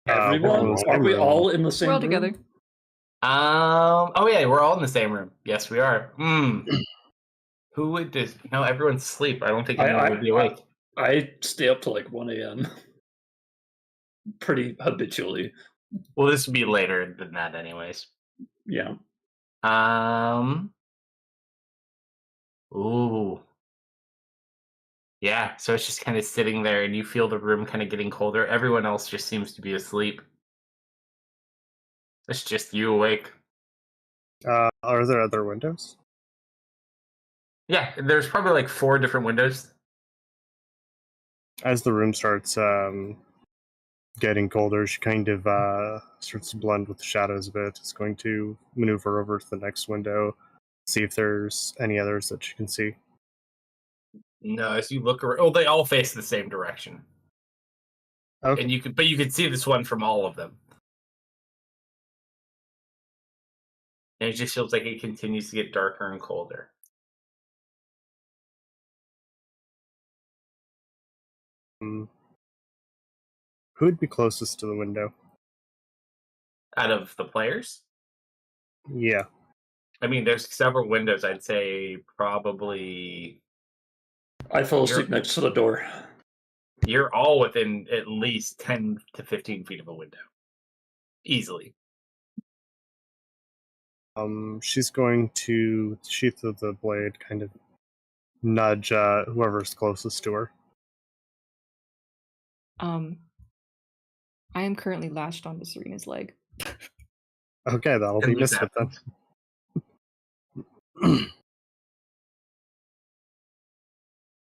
Everyone, was are we room. all in the same We're all room? together. Oh yeah, we're all in the same room. Yes, we are. Who would just? No, everyone's asleep. I don't think anyone would be awake. I stay up till like 1 a.m. pretty habitually. Well, this would be later than that, anyways. Yeah. Ooh. Yeah, so it's just kind of sitting there, and you feel the room kind of getting colder. Everyone else just seems to be asleep. It's just you awake. Are there other windows? Yeah, there's probably like 4 different windows. As the room starts getting colder, she kind of starts to blend with the shadows a bit. It's going to maneuver over to the next window, see if there's any others that she can see. No, as you look around, they all face the same direction. Okay. And you could see this one from all of them. And it just feels like it continues to get darker and colder. Who'd be closest to the window? Out of the players? Yeah. I mean, there's several windows. I'd say probably I fell asleep next to the door. you're all within at least 10 to 15 feet of a window. Easily. She's going to, with the sheath of the blade, kind of nudge whoever's closest to her. I am currently lashed onto Serena's leg. Okay, that'll be Misfit then.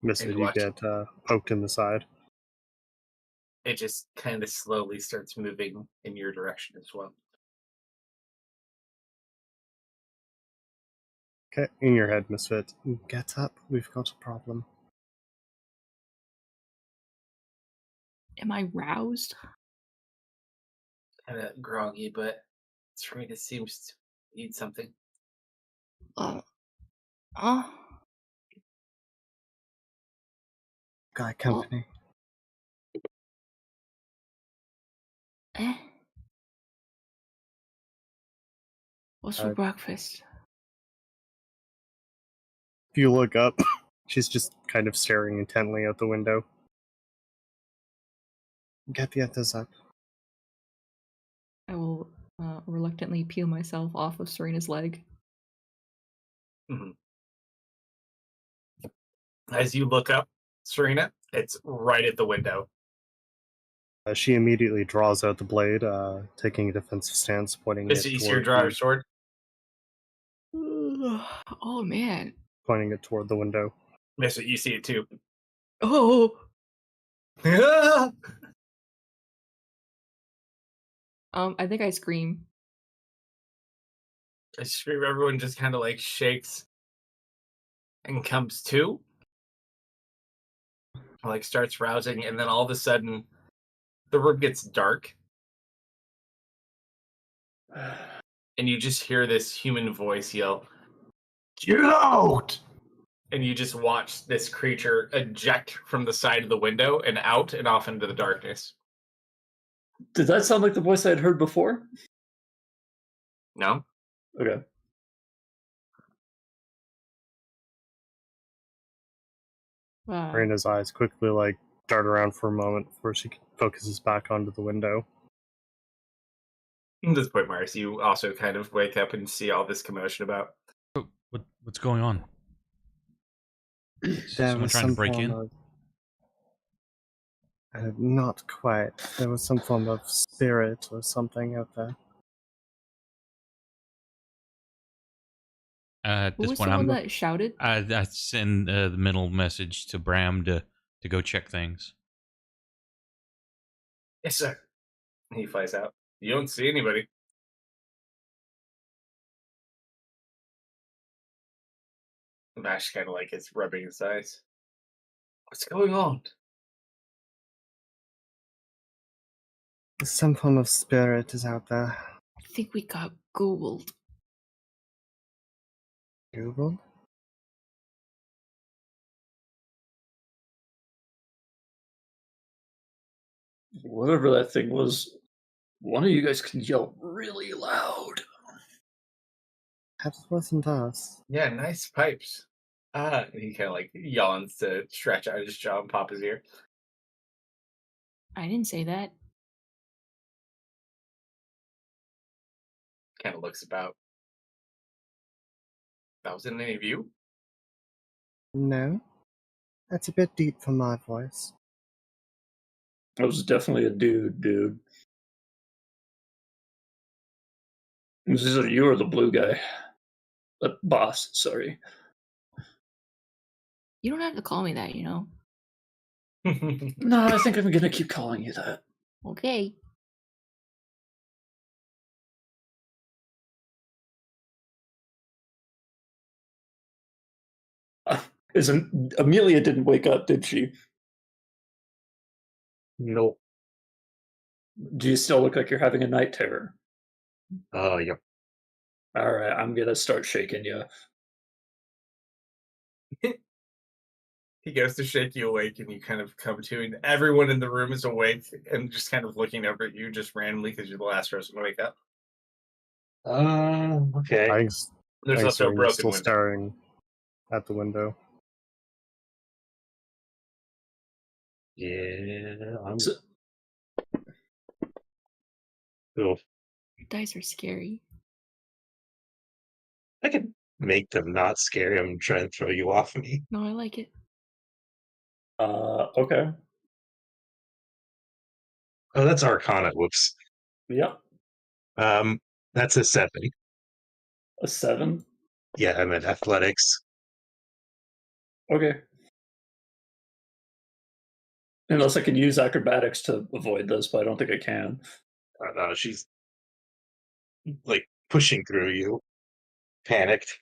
Misfit, you get poked in the side. it just kind of slowly starts moving in your direction as well. Okay, in your head, Misfit. Get up, we've got a problem. Am I roused? Kind of groggy, but Serena seems to need something. Uh, uh, Guy company. eh? What's for breakfast? If you look up, she's just kind of staring intently out the window. Get the others up. I will reluctantly peel myself off of Serena's leg. As you look up, Serena, it's right at the window. She immediately draws out the blade, taking a defensive stance, pointing it You see her toward draw her sword? Oh man. pointing it toward the window. Miss it, you see it too. Oh. I think I scream. I scream, everyone just kind of like shakes and comes to. Like starts rousing, and then all of a sudden the room gets dark. And you just hear this human voice yell, "Get out!" And you just watch this creature eject from the side of the window and out and off into the darkness. Did that sound like the voice I had heard before? No? Okay. Serena's eyes quickly dart around for a moment before she focuses back onto the window. At this point, Mars, you also kind of wake up and see all this commotion about. What's going on? Is There someone was trying to some break form in? of, not quite. There was some form of spirit or something out there. At Who this was point, the one I'm that shouted? I send the middle message to Bram to go check things. Yes, sir. He flies out. You don't see anybody. Bash kind of like is rubbing his eyes. What's going on? Some form of spirit is out there. I think we got Googled. Google? Whatever that thing was, one of you guys can yell really loud. That wasn't us. Yeah, nice pipes. And he kind of like yawns to stretch out his jaw and pop his ear. I didn't say that. Kind of looks about. That wasn't any of you? No? That's a bit deep for my voice. That was definitely a dude. Was this you or the blue guy? The boss, sorry. You don't have to call me that, No, I think I'm gonna keep calling you that. Okay. Amelia didn't wake up, did she? Nope. Do you still look like you're having a night terror? Yep. All right, I'm gonna start shaking you. He goes to shake you awake, and you kind of come to, and everyone in the room is awake and just kind of looking over at you just randomly because you're the last person to wake up. Okay. I think There's also a Serena's broken still window. staring at the window. Yeah, I'm. So- Cool. Your dice are scary. I can make them not scary. I'm trying to throw you off me. No, I like it. Okay. Oh, that's Arcana. Whoops. Yep. That's a 7. A 7. Yeah, I'm at athletics. Okay. Unless I can use acrobatics to avoid this, but I don't think I can. No, she's like pushing through you, panicked.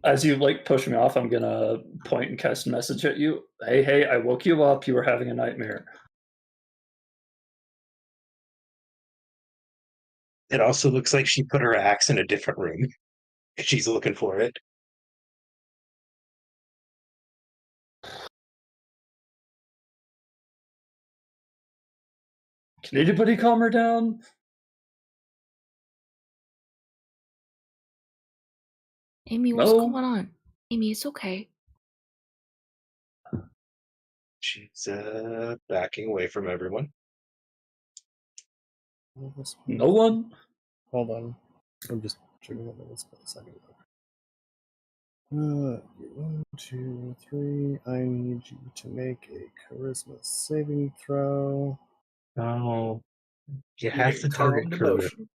As you like push me off, I'm gonna point and cast a message at you. Hey, I woke you up. You were having a nightmare. It also looks like she put her axe in a different room. She's looking for it. Can anybody calm her down? Amy, what's No. going on? Amy, it's okay. She's backing away from everyone. No one? Hold on. I'm just checking what this for a second. 1, 2, 3. I need you to make a charisma saving throw. Oh, you You're have getting to target calmed charisma. emotion.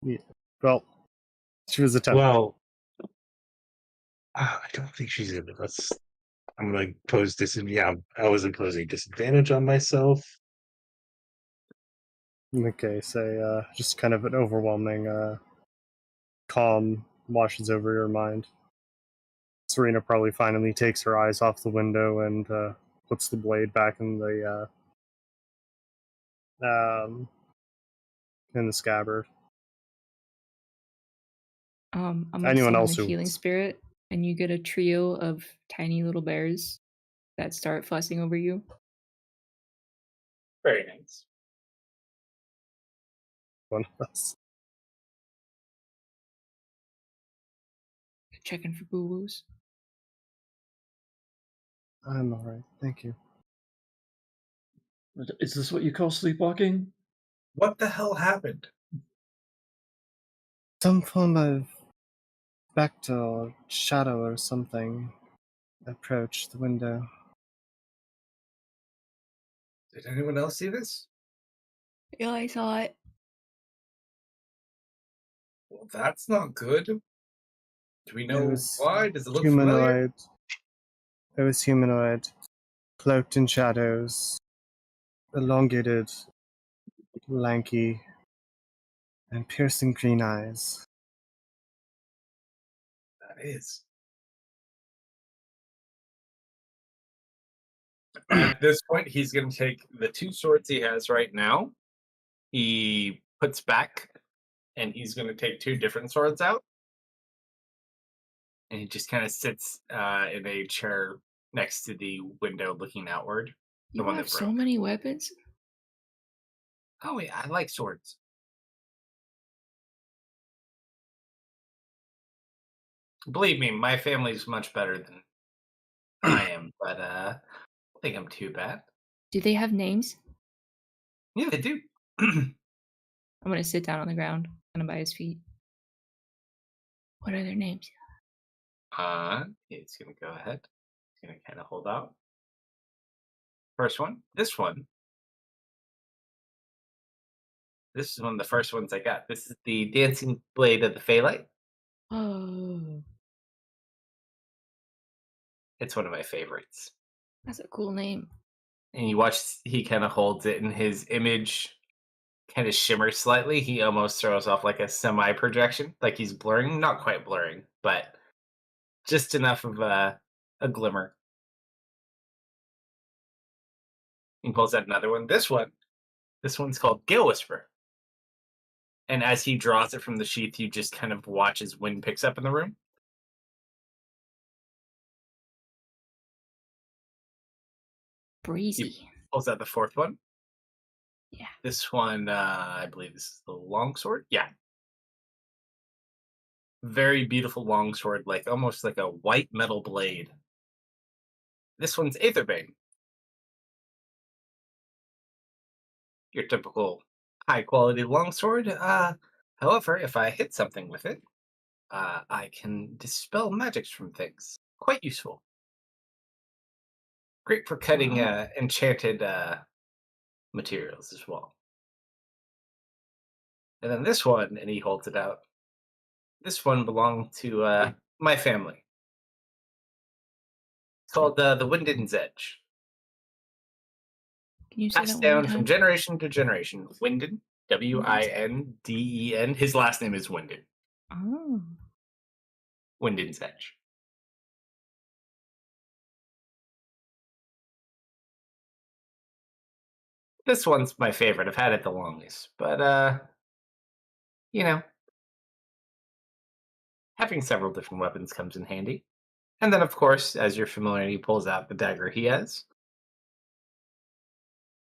Yeah. Well, she was attempting. Well, I don't think she's gonna. I'm gonna pose Yeah, I was imposing disadvantage on myself. Okay, say just kind of an overwhelming calm washes over your mind. Serena probably finally takes her eyes off the window and puts the blade back in the scabbard. I'm gonna Anyone summon else the who healing spirit, and you get a trio of tiny little bears that start fussing over you. Very nice. one of us. Checking for boo boos. I'm alright, thank you. Is this what you call sleepwalking? What the hell happened? Some form of spectre or shadow or something approached the window. Did anyone else see this? Yeah, I saw it. Well, that's not good. Do we It know was why? Does it look familiar? humanoid. It was humanoid, cloaked in shadows, elongated, lanky, and piercing green eyes. That is. At this point, he's going to take the 2 swords he has right now. He puts back, and he's going to take 2 different swords out. And he just kind of sits in a chair next to the window looking outward. The You one have that so broke. many weapons. Oh, yeah, I like swords. Believe me, my family's much better than I am, but I don't think I'm too bad. Do they have names? Yeah, they do. I'm gonna sit down on the ground, kind of by his feet. What are their names? It's gonna go ahead. It's gonna kind of hold out. First one, this one. This is one of the first ones I got. This is the Dancing Blade of the Phalite. Oh, It's one of my favorites. that's a cool name. And you watch, he kind of holds it, and his image kind of shimmers slightly. He almost throws off like a semi projection, like he's blurring, not quite blurring, but just enough of a glimmer. He pulls out another one. This one's called Gale Whisper. And as he draws it from the sheath, you just kind of watch as wind picks up in the room. Breezy. Pulls out the 4th one. Yeah. This one, I believe this is the longsword. Yeah. Very beautiful longsword, like almost like a white metal blade. This one's Aetherbane. Your typical high quality longsword. However, if I hit something with it, I can dispel magics from things. Quite useful. Great for cutting Wow. enchanted materials as well. And then this one, and he holds it out. This one belonged to my family. called the Winden's Edge. Can you say Passed that one more down from time? generation to generation. Winden, Winden. His last name is Winden. Oh. Winden's Edge. This one's my favorite. I've had it the longest, but you know, having several different weapons comes in handy. And then, of course, as you're familiar, he pulls out the dagger he has.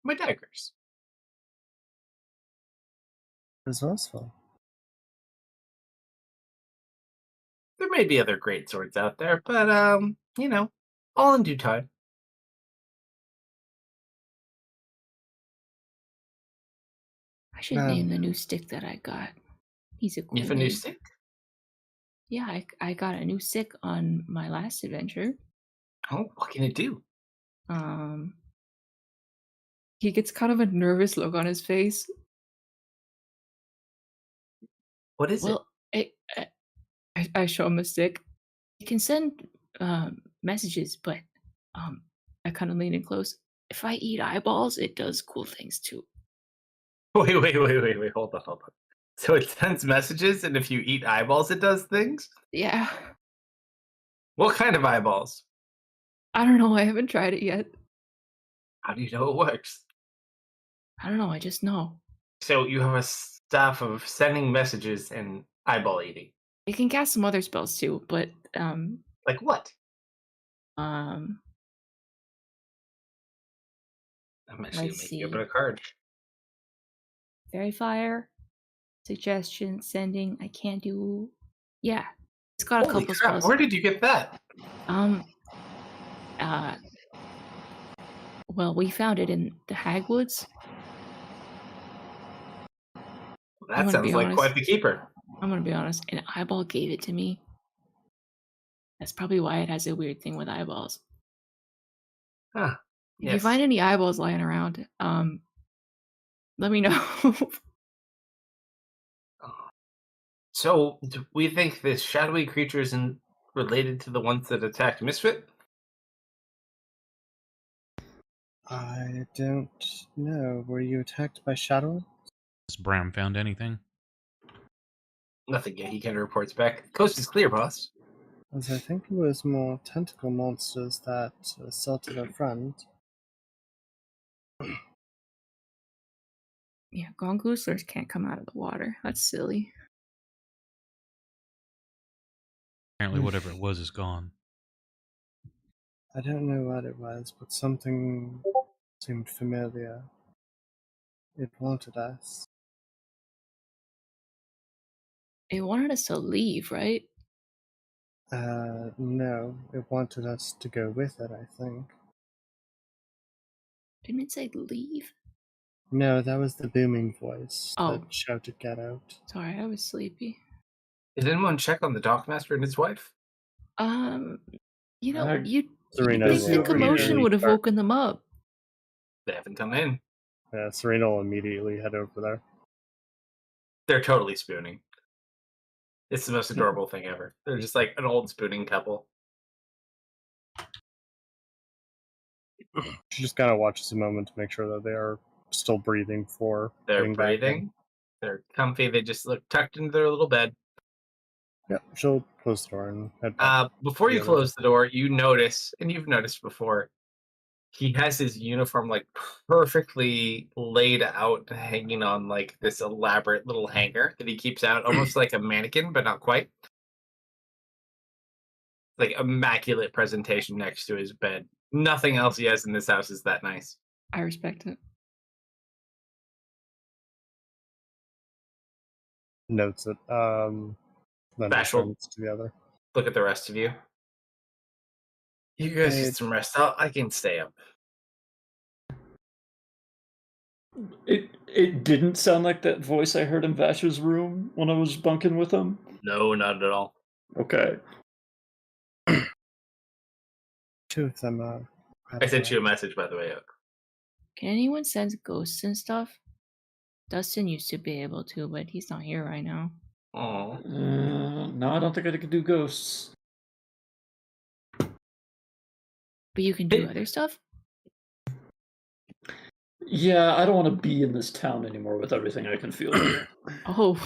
My daggers. Resourceful. There may be other great swords out there, but all in due time. I should name the new stick that I got. He's a cool You have a new name. stick? Yeah, I got a new stick on my last adventure. Oh, what can it do? He gets kind of a nervous look on his face. What is Well, I show him a stick. It can send messages, but I kind of lean in close. If I eat eyeballs, it does cool things too. it? Wait, hold on. So it sends messages, and if you eat eyeballs, it does things? Yeah. What kind of eyeballs? I don't know. I haven't tried it yet. How do you know it works? I don't know. I just know. So you have a staff of sending messages and eyeball eating. It can cast some other spells too, but Like what? um I'm actually Let's making see. open a card. Fairy Fire, Suggestion, Sending. I can't do. Yeah, it's got a Holy couple crap! spells. Where did you get that? Well, we found it in the Hagwoods. That sounds like quite the keeper. I'm gonna be honest. An eyeball gave it to me. That's probably why it has a weird thing with eyeballs. Huh. If you find any eyeballs lying around, let me know. So, do we think this shadowy creature isn't related to the ones that attacked Misfit? I don't know. Were you attacked by shadow? Has Bram found anything? Nothing yet. He kind of reports back. Coast is clear, boss. As I think it was more tentacle monsters that assaulted our friend. Yeah, gongoozlers can't come out of the water. That's silly. Apparently, whatever it was is gone. I don't know what it was, but something seemed familiar. It wanted us. It wanted us to leave, right? No, it wanted us to go with it, I think. Didn't it say leave? No, that was the booming voice Oh. that shouted, "Get out." Sorry, I was sleepy. Did anyone check on the dockmaster and his wife? You know, you'd Serena think the will commotion immediately would have start- woken them up. They haven't come in. Yeah, Serena will immediately head over there. They're totally spooning. It's the most adorable thing ever. They're just like an old spooning couple. She just kind of watches a moment to make sure that they are still breathing for They're getting back in. breathing. They're comfy. They just look tucked into their little bed. Yep, she'll close the door and head back. Before you Yeah, close the door, you notice, and you've noticed before, he has his uniform like perfectly laid out, hanging on like this elaborate little hanger that he keeps out, almost like a mannequin, but not quite. Like immaculate presentation next to his bed. Nothing else he has in this house is that nice. I respect it. Notes it. Then Bashful. turns to the other. Look at the rest of you. You guys Hey. get some rest. I can stay up. It didn't sound like that voice I heard in Vash's room when I was bunking with him. No, not at all. Okay. Two of them are. I sent you a message, by the way. Can anyone sense ghosts and stuff? Dustin used to be able to, but he's not here right now. Oh, No, I don't think I could do ghosts. But you can do other stuff? Yeah, I don't want to be in this town anymore with everything I can feel here. Oh.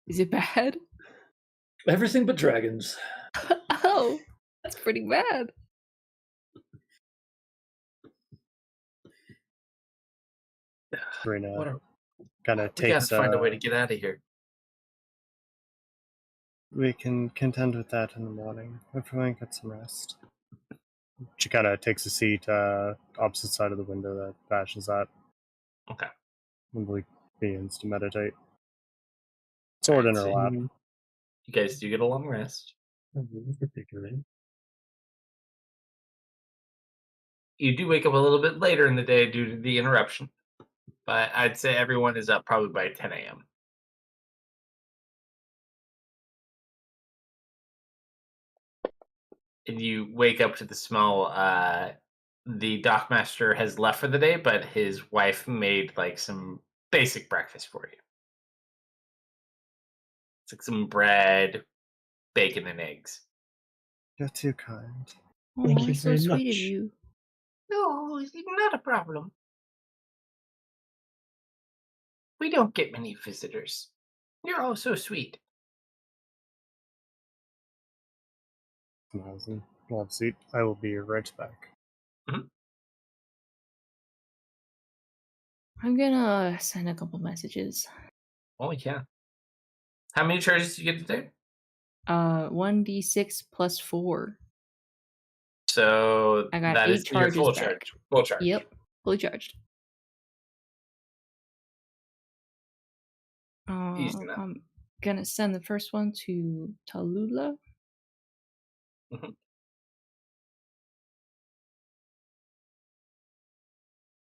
Is it bad? Everything but dragons. Oh, that's pretty bad. Serena What a- kind of We gotta takes. find a way to get out of here. We can contend with that in the morning. Everyone get some rest. She kind of takes a seat opposite side of the window that Bash is at. Okay. And begins to meditate. Sword in her lap. You guys do get a long rest. Particularly. You do wake up a little bit later in the day due to the interruption, but I'd say everyone is up probably by 10 a.m. And you wake up to the smell. The dockmaster has left for the day, but his wife made like some basic breakfast for you. It's like some bread, bacon, and eggs. You're too kind. Oh, Thank you that's so very sweet of much. you. No, it's not a problem. We don't get many visitors. You're all so sweet. Smiles and will have a seat. I will be right back. I'm gonna send a couple messages. Oh yeah. How many charges do you get today? 1d6 plus 4. So I got that 8 is your charges full back. charge. Full charge. Yep, fully charged. Easy enough. I'm gonna send the first one to Tallulah. Mhm.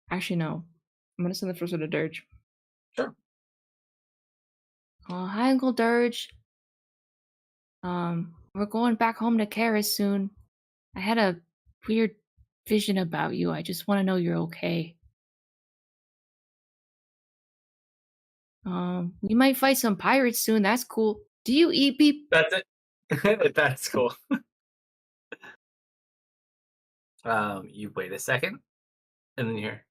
Actually, no. I'm gonna send the first one to Dirge. Sure. Hi, Uncle Dirge. We're going back home to Karis soon. I had a weird vision about you. I just want to know you're okay. We might fight some pirates soon. That's cool. Do you eat people? That's it. That's cool. You wait a second, and then you're.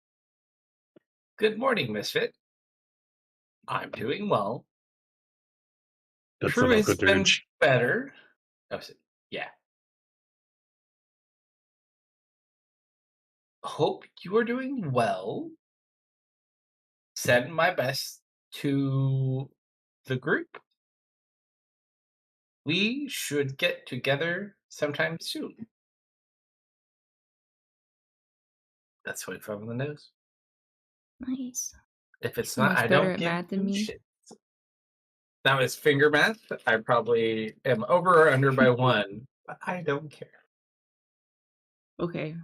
Good morning, Misfit. I'm doing well. That's Crew an has Uncle been Dirge. better. Oh, yeah. Hope you are doing well. Send my best to the group. We should get together sometime soon. That's 25 on the nose. Nice. If it's so not, much I better don't at give math than two me. shits. Now it's finger math. I probably am over or under by 1, but I don't care. Okay.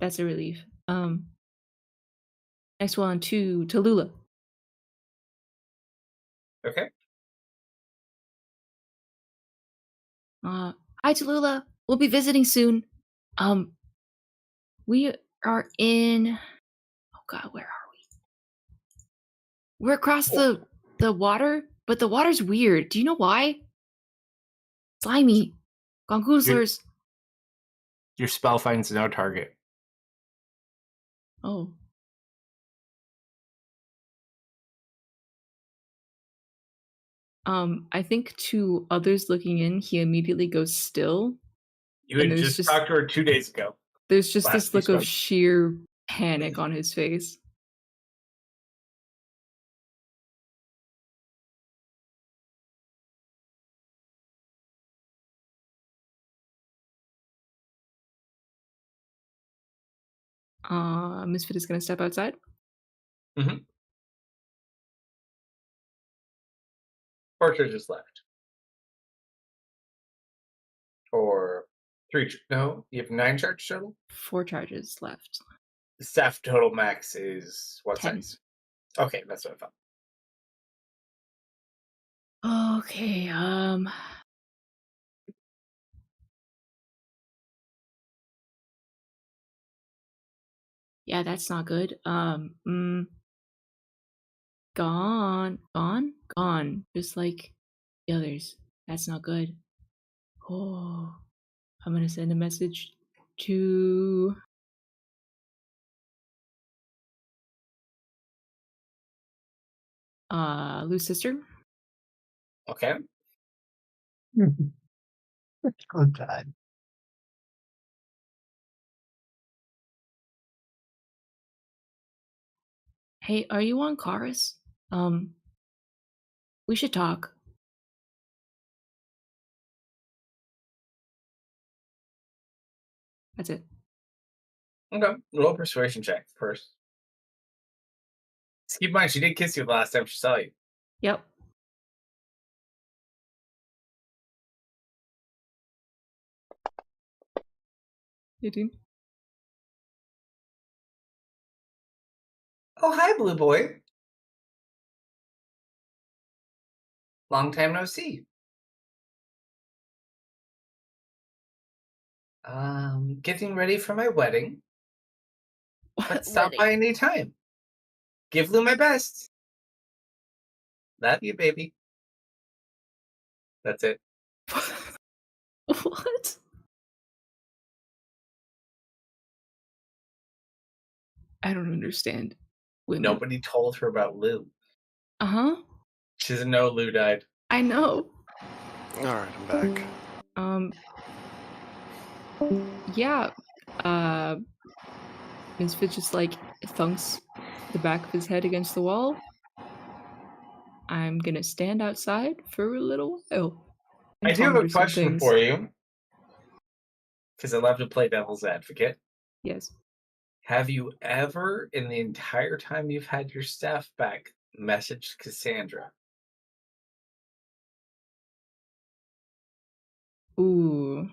That's a relief. Next one to Tallulah. Okay. Hi Tallulah. We'll be visiting soon. We are in. Oh God, where are we? We're across the water, but the water's weird. Do you know why? Slimy. Gongoozlers. Your spell finds no target. Oh. I think to others looking in, he immediately goes still. You had And there's just talked to her 2 days ago. There's just Last this we look of spoke. sheer panic on his face. Misfit is gonna step outside. Portrait just left. Or 3. No, you have 9 charge total? 4 charges left. The staff total max is what 10. size? Okay, that's what I thought. Okay, yeah, that's not good. Gone. Just like the others. That's not good. Oh, I'm gonna send a message to Lou's sister. Okay. Oh God. Hey, are you on chorus? We should talk. That's it. Okay. Roll persuasion check first. Just keep in mind, she did kiss you the last time she saw you. Yep. $18. Oh, hi, Blue Boy. Long time no see. Getting ready for my wedding, but stop by any time. Give Lou my best. Love you, baby. That's it. What? I don't understand. Women. Nobody told her about Lou. Uh-huh. She doesn't know Lou died. I know. All right, I'm back. Yeah. Misfit just like thunks the back of his head against the wall. I'm gonna stand outside for a little while. And I do have a ponder some question things. for you, because I love to play devil's advocate. Yes. Have you ever, in the entire time you've had your staff back, messaged Cassandra? Ooh.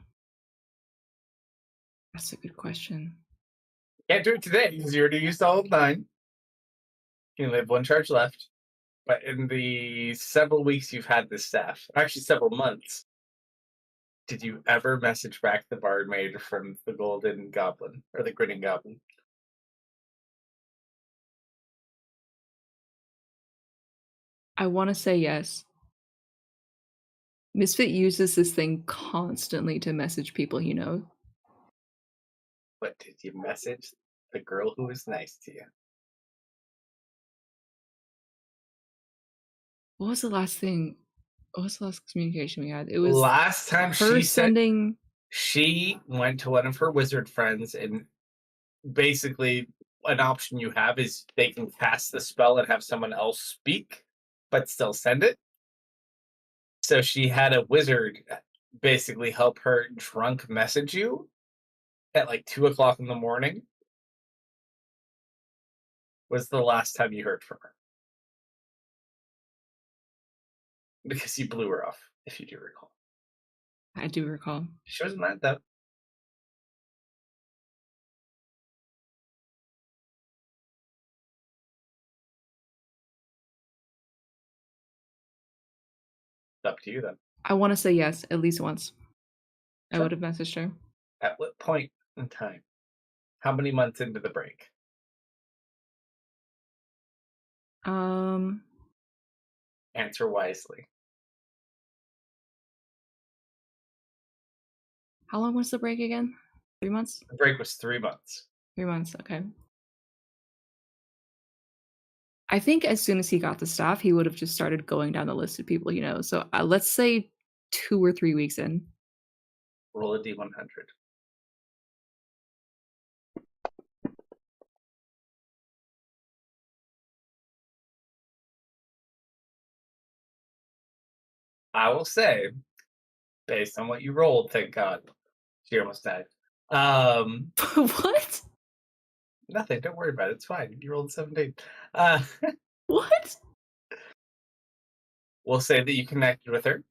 That's a good question. Can't do it today because you already used all of 9. You only have 1 charge left. But in the several weeks you've had this staff, actually several months, did you ever message back the barmaid from the Golden Goblin or the Grinning Goblin? I want to say yes. Misfit uses this thing constantly to message people he knows. But did you message the girl who was nice to you? What was the last thing? What was the last communication we had? It was Last time her she said sending. she went to one of her wizard friends, and basically an option you have is they can cast the spell and have someone else speak, but still send it. So she had a wizard basically help her drunk message you at like 2 o'clock in the morning. Was the last time you heard from her. Because you blew her off, if you do recall. I do recall. She wasn't mad though. Up to you then. I want to say yes at least once. I Sure. would have messaged her. At what point in time? How many months into the break? Answer wisely. How long was the break again? 3 months? The break was 3 months. 3 months, okay. I think as soon as he got the staff, he would have just started going down the list of people he knows. So let's say 2 or 3 weeks in. Roll a d100. I will say, based on what you rolled, thank God, she almost died. What? Nothing. Don't worry about it. It's fine. You rolled 17. What? We'll say that you connected with her.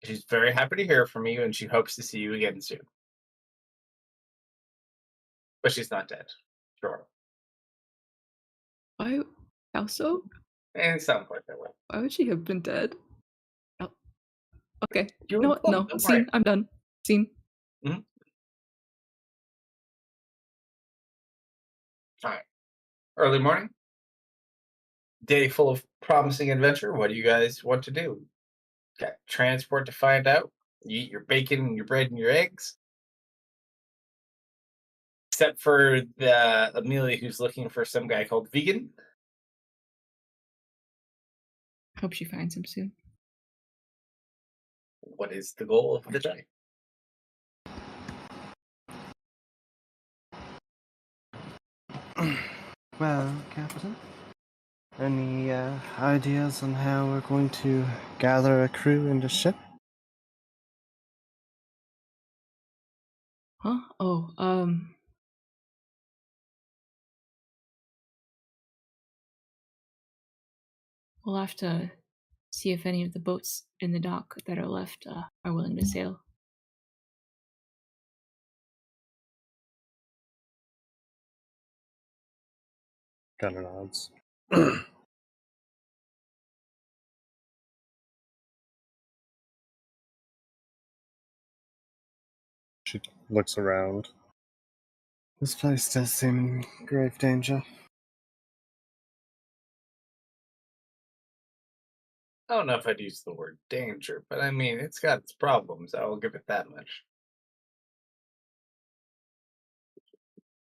She's very happy to hear from you, and she hopes to see you again soon. But she's not dead. Sure. Why? How so? And it sounds like that way. Why would she have been dead? Oh. Okay. You You know what? No. don't Scene. worry. I'm done. Scene. Fine. Early morning. Day full of promising adventure. What do you guys want to do? Got transport to find out. You eat your bacon and your bread and your eggs. Except for the Amelia who's looking for some guy called Vegan. Hope she finds him soon. What is the goal of the day? Well, Captain, any ideas on how we're going to gather a crew and a ship? Huh? Oh, we'll have to see if any of the boats in the dock that are left are willing to sail. Gunner nods. She looks around. This place does seem in grave danger. I don't know if I'd use the word danger, but I mean, it's got its problems. I will give it that much.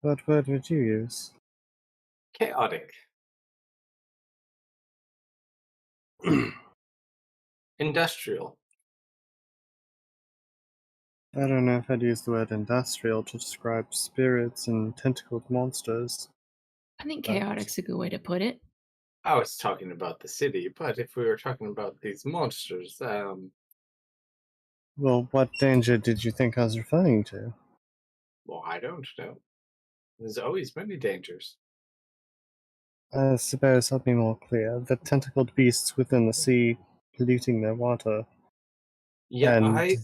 What word would you use? Chaotic. Industrial. I don't know if I'd use the word industrial to describe spirits and tentacled monsters. I think Right. chaotic's a good way to put it. I was talking about the city, but if we were talking about these monsters, Well, what danger did you think I was referring to? well, I don't know. There's always many dangers. I suppose I'll be more clear. The tentacled beasts within the sea polluting their water. Yeah, And I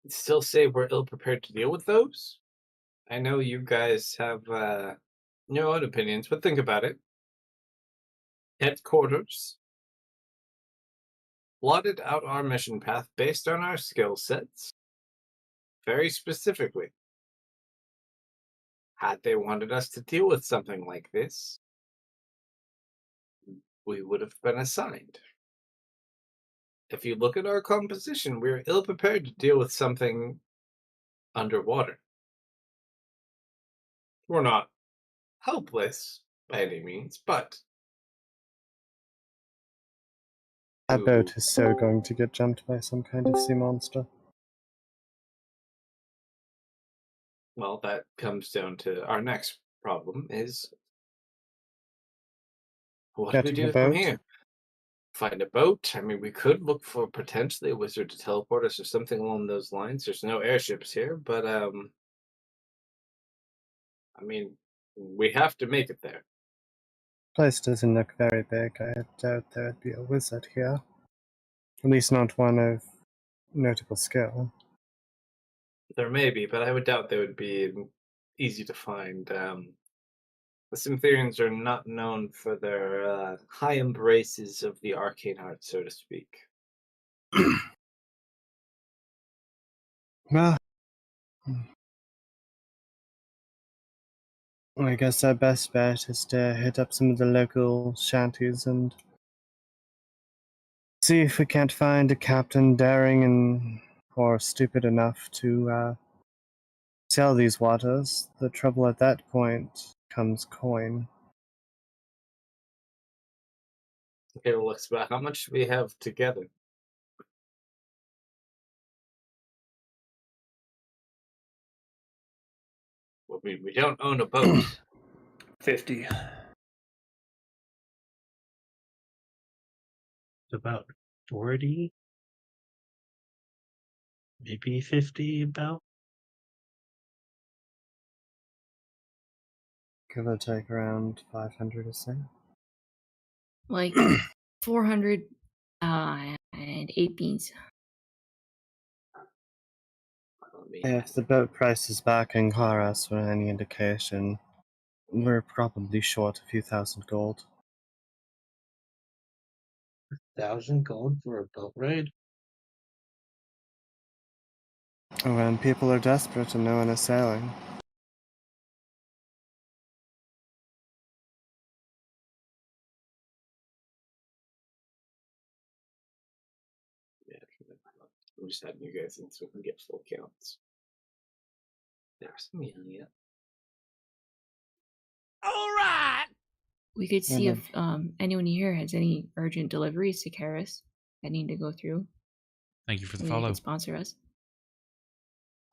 still say we're ill prepared to deal with those. I know you guys have your own opinions, but think about it. Headquarters plotted out our mission path based on our skill sets, very specifically. Had they wanted us to deal with something like this, we would have been assigned. If you look at our composition, we're ill prepared to deal with something underwater. We're not helpless by any means, but that boat is so going to get jumped by some kind of sea monster. well, that comes down to our next problem is what do we Getting a do from boat? here? Find a boat? I mean, we could look for potentially a wizard to teleport us or something along those lines. There's no airships here, but I mean, we have to make it there. Place doesn't look very big. I doubt there would be a wizard here. At least not one of notable skill. There may be, but I would doubt they would be easy to find. The Sympherians are not known for their high embraces of the arcane arts, so to speak. Well, I guess our best bet is to hit up some of the local shanties and see if we can't find a captain daring and or stupid enough to sail these waters. The trouble at that point comes coin. Okay, well, let's about how much do we have together? Well, we don't own a boat. 50. About 40, maybe 50 about. Give or take around 500 or so. Like 400 and 8 beans. Let me If the boat prices back in Karas were any indication, we're probably short a few thousand gold. 1,000 gold for a boat ride? When people are desperate and no one is sailing. Yeah, I'm just having you guys in so we can get full counts. There's Amelia. We could see Mhm. if anyone here has any urgent deliveries to Karis that need to go through. Thank you for the Maybe they follow. could sponsor us.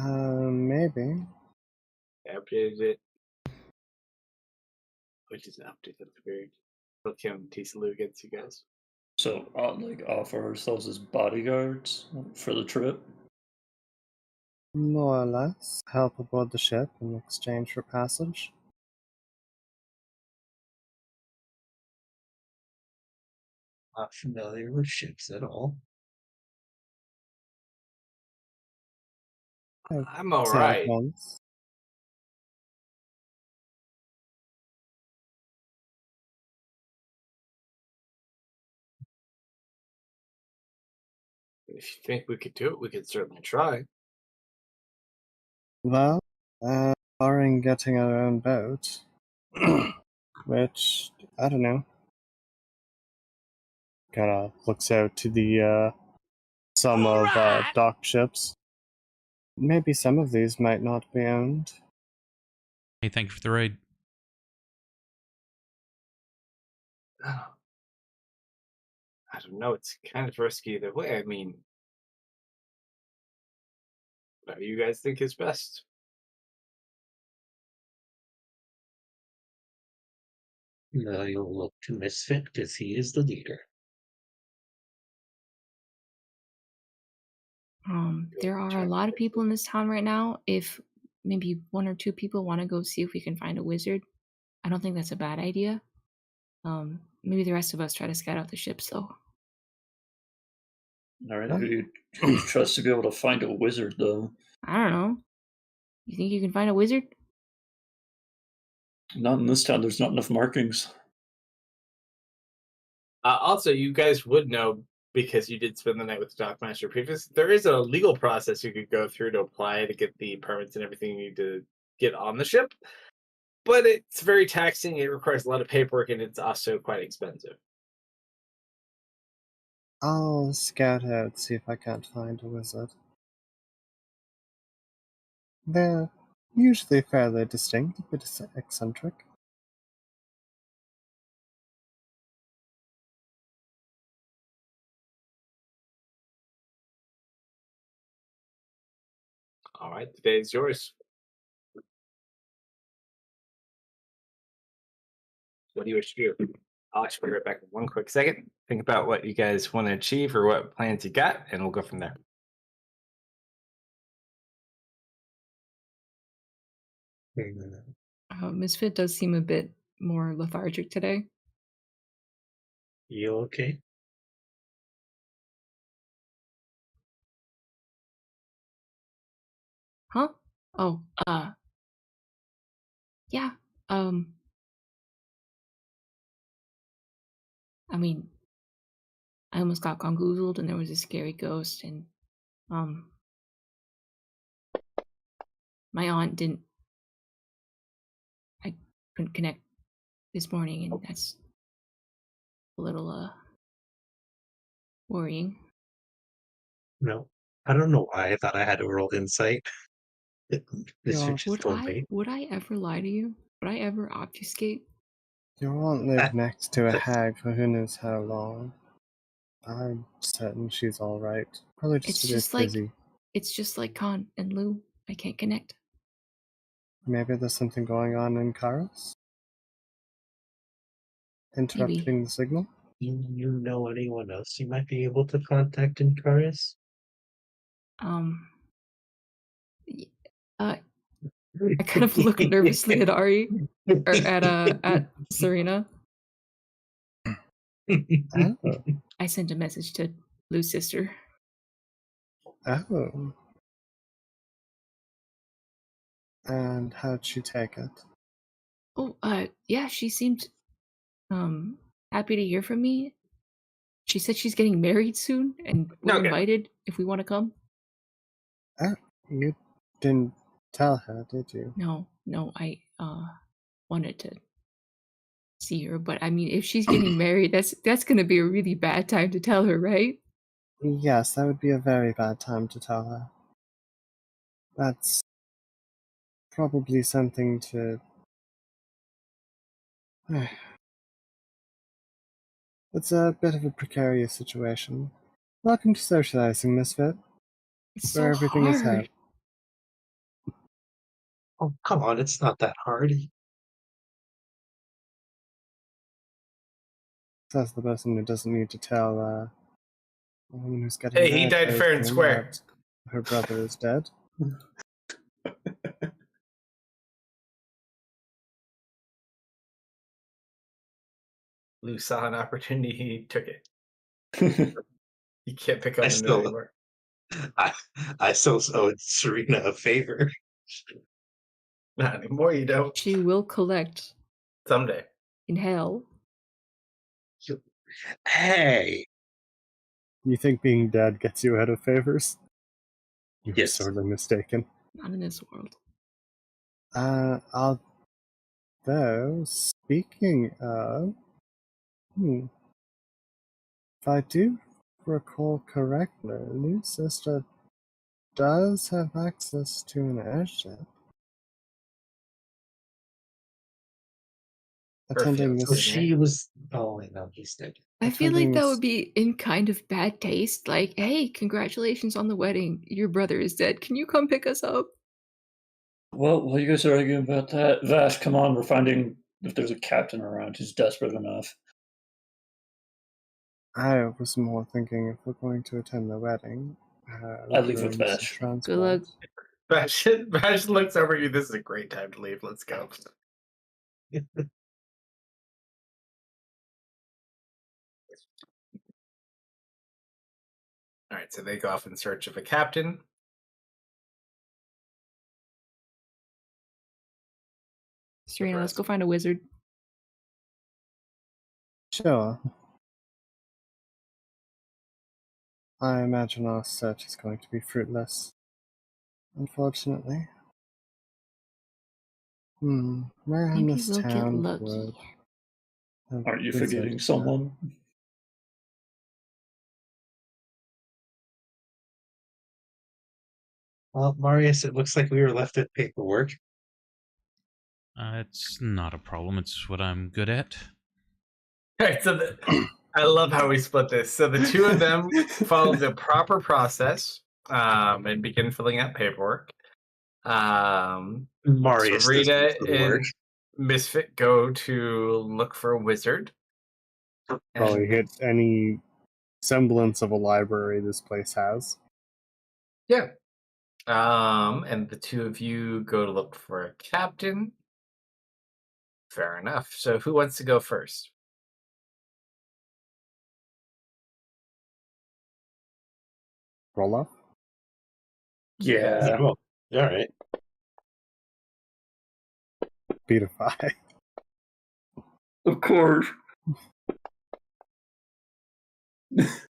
Maybe. I updated it, which is an update that's weird. Look him Tisalu against you guys. So, offer ourselves as bodyguards for the trip. More or less. Help aboard the ship in exchange for passage. Not familiar with ships at all. I've I'm sailed alright. once. If you think we could do it, we could certainly try. Well, barring getting our own boat, which, I don't know. Kinda looks out to the, some of, dock ships. Maybe some of these might not be owned. Hey, thank you for the raid. I don't know. It's kind of risky either way. I mean, whatever you guys think is best. No, you'll look to Misfit because he is the leader. There are a lot of people in this town right now. If maybe one or two people want to go see if we can find a wizard, I don't think that's a bad idea. Maybe the rest of us try to scout out the ships, though. All right, Huh? who do you trust to be able to find a wizard, though? I don't know. You think you can find a wizard? Not in this town. There's not enough markings. Also, you guys would know because you did spend the night with the dockmaster previous. There is a legal process you could go through to apply to get the permits and everything you need to get on the ship, but it's very taxing. It requires a lot of paperwork, and it's also quite expensive. I'll scout out, see if I can't find a wizard. They're usually fairly distinct, a bit eccentric. All right, the day is yours. What do you wish to do? I'll actually be right back in one quick second. Think about what you guys want to achieve or what plans you got, and we'll go from there. Misfit does seem a bit more lethargic today. You okay? Huh? Oh, yeah. I mean, I almost got gongoozled and there was a scary ghost and, my aunt didn't, I couldn't connect this morning and that's a little, worrying. No. I don't know why I thought I had to roll insight. Misfit just told me. Would I ever lie to you? Would I ever obfuscate? Your aunt lived Ah, next to a that's- hag for who knows how long. I'm certain she's alright. Probably just It's a bit just like, busy. it's just like Khan and Lou. I can't connect. Maybe there's something going on in Karos? Interrupting the signal? You know anyone else you might be able to contact in Karis? Y- I kind of look nervously at Ari or at Serena. Oh. I sent a message to Lou's sister. Oh. And how'd she take it? Oh, yeah, she seemed happy to hear from me. She said she's getting married soon and we're Okay. invited if we want to come. Oh, you didn't tell her, did you? No, I wanted to see her, but I mean if she's getting married, that's gonna be a really bad time to tell her, right? Yes, that would be a very bad time to tell her. That's probably something to It's a bit of a precarious situation. Welcome to socializing, Misfit, It's where so everything is hard. held. Oh, come on, it's not that hard. Says the person who doesn't need to tell a woman who's getting Hey, he married died very fair and soon square. that her brother is dead. Lou saw an opportunity, he took it. You can't pick on I him still- anymore. I still owed Serena a favor. Not anymore, you don't. She will collect Someday. in hell. Hey, You think being dead gets you out of favors? You're Yes. sorely mistaken. Not in this world. Although, speaking of... If I do recall correctly, Lou's sister does have access to an airship. Attending fiancé. so this... she was. Oh wait, no, he's dead. I feel like that Attending would be in kind of bad taste. Like, hey, congratulations on the wedding. Your brother is dead. Can you come pick us up? Well, while you guys are arguing about that, Vash, come on, we're finding if there's a captain around who's desperate enough. I was more thinking if we're going to attend the wedding, I leave with arrange Vash. some Good luck. transport. Bash looks over at you. This is a great time to leave. Let's go. All right, so they go off in search of a captain. Serena, let's go find a wizard. Sure. I imagine our search is going to be fruitless. Unfortunately. Where in Maybe this we'll get town lucky. would a Aren't you wizard forgetting be? someone? Well, Marius, it looks like we were left at paperwork. It's not a problem. It's what I'm good at. All right, so I love how we split this. So the two of them follow the proper process and begin filling out paperwork. Marius does Serena most of the work. and Misfit go to look for a wizard. Probably And- hit any semblance of a library this place has. Yeah. And the two of you go to look for a captain. Fair enough. So who wants to go first? Roll up. Yeah. Oh, all right. Beat a 5. Of course.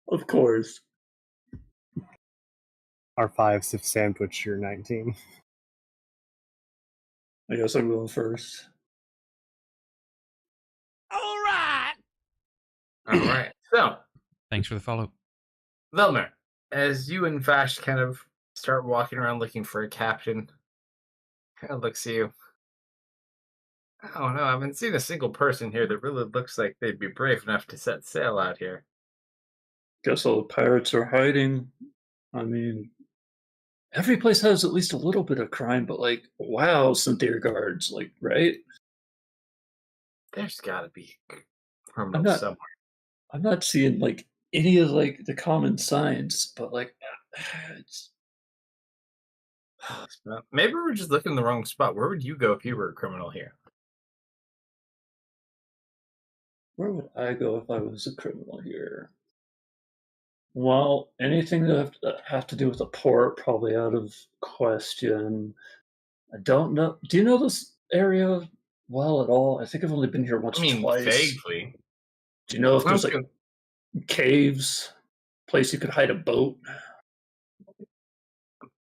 Of course. Our 5s have sandwiched your 19. I guess I'm going first. All right. So, Thanks for the follow. Velmer, as you and Vash kind of start walking around looking for a captain, kind of looks at you. I don't know. I haven't seen a single person here that really looks like they'd be brave enough to set sail out here. Guess all the pirates are hiding. I mean, every place has at least a little bit of crime, but like, wow, Cynthia guards, like, right? There's got to be I'm criminals not- somewhere. I'm not seeing like any of like the common signs, but like, it's Maybe we're just looking in the wrong spot. Where would you go if you were a criminal here? where would I go if I was a criminal here? Well, anything that have to do with the port, probably out of question. I don't know. Do you know this area well at all? I think I've only been here once I mean, or twice. vaguely. Do you know if there's like Okay. caves, place you could hide a boat?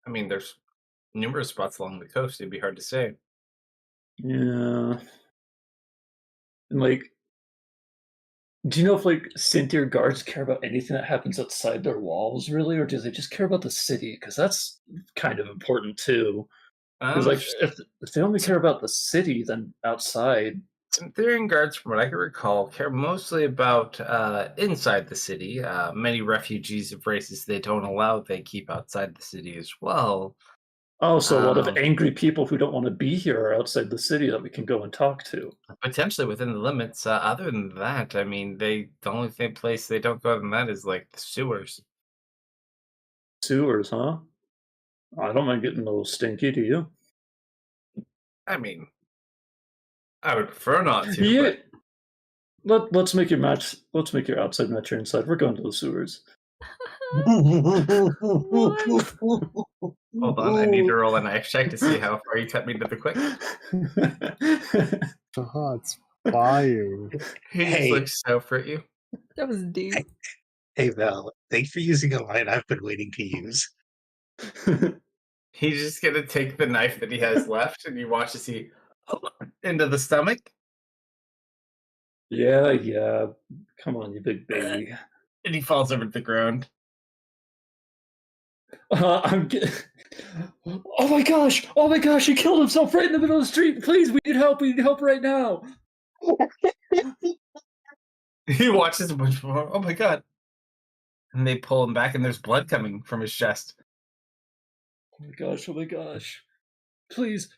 I mean, there's numerous spots along the coast. It'd be hard to say. Yeah. And like, do you know if like Cynthia guards care about anything that happens outside their walls, really, or do they just care about the city? Because that's kind of important too. Because like, if they only care about the city, then outside, Syntherian guards, from what I can recall, care mostly about inside the city. Many refugees of races they don't allow, they keep outside the city as well. Oh, so a lot of Um, angry people who don't want to be here are outside the city that we can go and talk to. Potentially within the limits. Other than that, I mean, the only place they don't go other than that is like the sewers. Sewers, huh? I don't mind getting a little stinky, do you? I mean, I would prefer not to, Yeah. but Let's make your match. Let's make your outside match your inside. We're going to the sewers. hold on. I need to roll a knife check to see how far you cut me to the quick. Shots fired. He just Hey. looks so at you. That was deep. Hey Val, thanks for using a line I've been waiting to use. He's just gonna take the knife that he has left, and you watch as he into the stomach. Yeah. Come on, you big baby. And he falls over to the ground. I'm getting. Oh my gosh! Oh my gosh! He killed himself right in the middle of the street. Please, we need help. We need help right now. He watches a bunch more. Oh my god! And they pull him back, and there's blood coming from his chest. Oh my gosh! Oh my gosh! Please,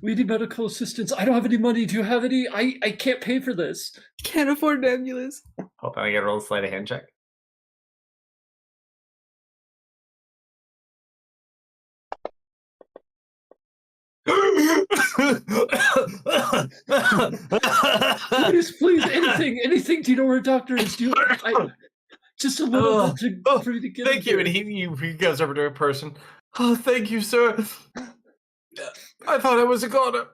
we need medical assistance. I don't have any money. Do you have any? I can't pay for this. Can't afford an ambulance. Hold on, I gotta roll a sleight of hand check. Please, anything. Do you know where a doctor is? Do you? Just a little bit for me to get. Thank you. And he goes over to a person. Oh, thank you, sir. I thought I was a goner.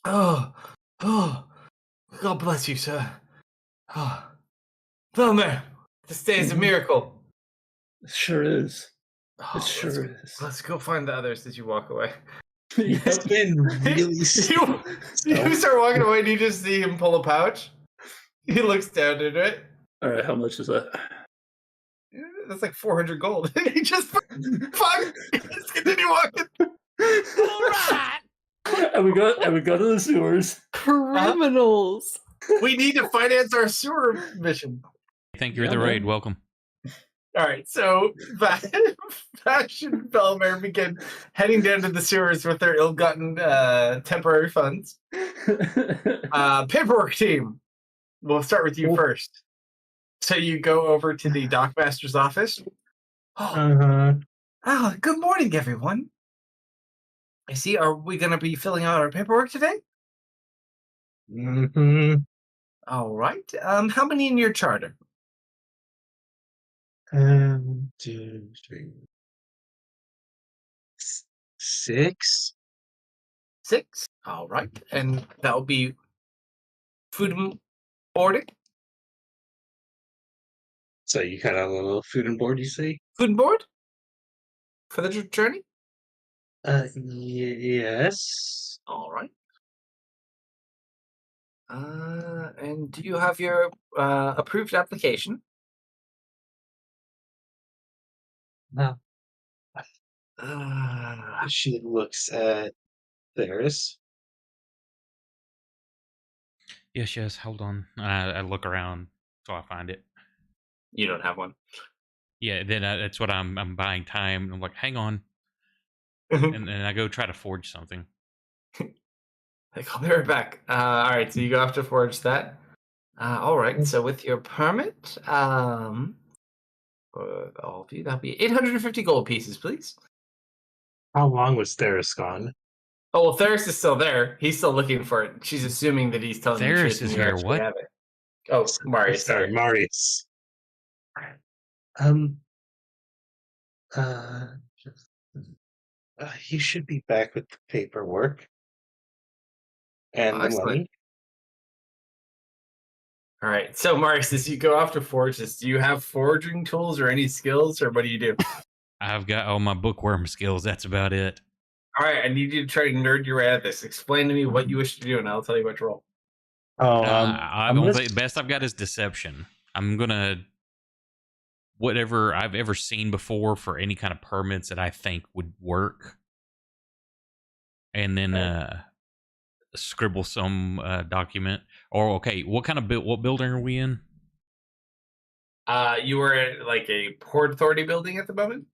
Oh, God bless you, sir. Oh, Velmer, this day is a miracle. It sure is. Oh, It sure is. Let's go find the others as you walk away. It's been really You start walking away and you just see him pull a pouch. He looks down at it. All right, how much is that? That's like 400 gold. He just fuck. Just continue walking. All right. And we go to the sewers. Criminals. We need to finance our sewer mission. Thank you for Yeah, the man. raid. Welcome. All right, so Vash and Belmer begin heading down to the sewers with their ill-gotten temporary funds. Paperwork team, we'll start with you Oh. first. So you go over to the dockmaster's office. Good morning, everyone. I see. Are we going to be filling out our paperwork today? Mm-hmm. All right. How many in your charter? 1, 2, 3, 6. 6. All right. And that will be food and boarding? So you got a little food and board, you say? Food and board? For the journey? Yes. All right. And do you have your approved application? No. Uh, She looks at theirs. Yes. Hold on. I look around so I find it. you don't have one. Yeah, then that's what I'm buying time. I'm like, hang on, and then I go try to forge something. Like, I'll be right back. All right, so you go have to forge that. All right, so with your permit, for all of you, that'll be 850 gold pieces, please. How long was theirs gone? Oh, well, Theris is still there. He's still looking for it. She's assuming that he's telling you the Theris truth. is and you here, actually what? have it. Oh, Marius, Sorry, sorry. Marius. He should be back with the paperwork and the Excellent. money. All right, so Marius, as you go off to forge this, do you have forging tools or any skills, or what do you do? I've got all my bookworm skills. That's about it. All right, I need you to try to nerd your way out of this. Explain to me what you wish to do, and I'll tell you what to roll. I don't think the best I've got is deception. I'm gonna whatever I've ever seen before for any kind of permits that I think would work, and then scribble some document. Or okay, what kind of what building are we in? You were at like a Port Authority building at the moment.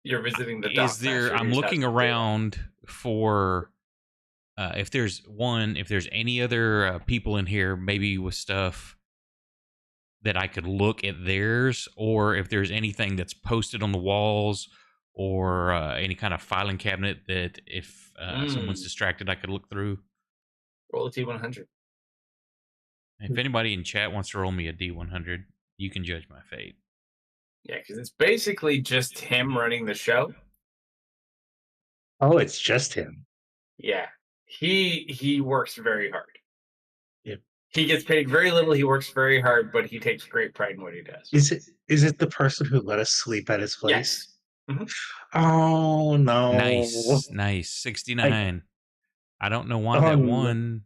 You're visiting the dock. Is there? I'm looking around for if there's any other people in here, maybe with stuff that I could look at theirs, or if there's anything that's posted on the walls, or any kind of filing cabinet that if someone's distracted, I could look through. Roll a D100. If anybody in chat wants to roll me a D100, you can judge my fate. Yeah, because it's basically just him running the show. Oh, it's just him. Yeah, he works very hard. Yep. He gets paid very little. He works very hard, but he takes great pride in what he does. Is it the person who let us sleep at his place? Yes. Mm-hmm. Oh no! Nice. 69. I don't know why that one.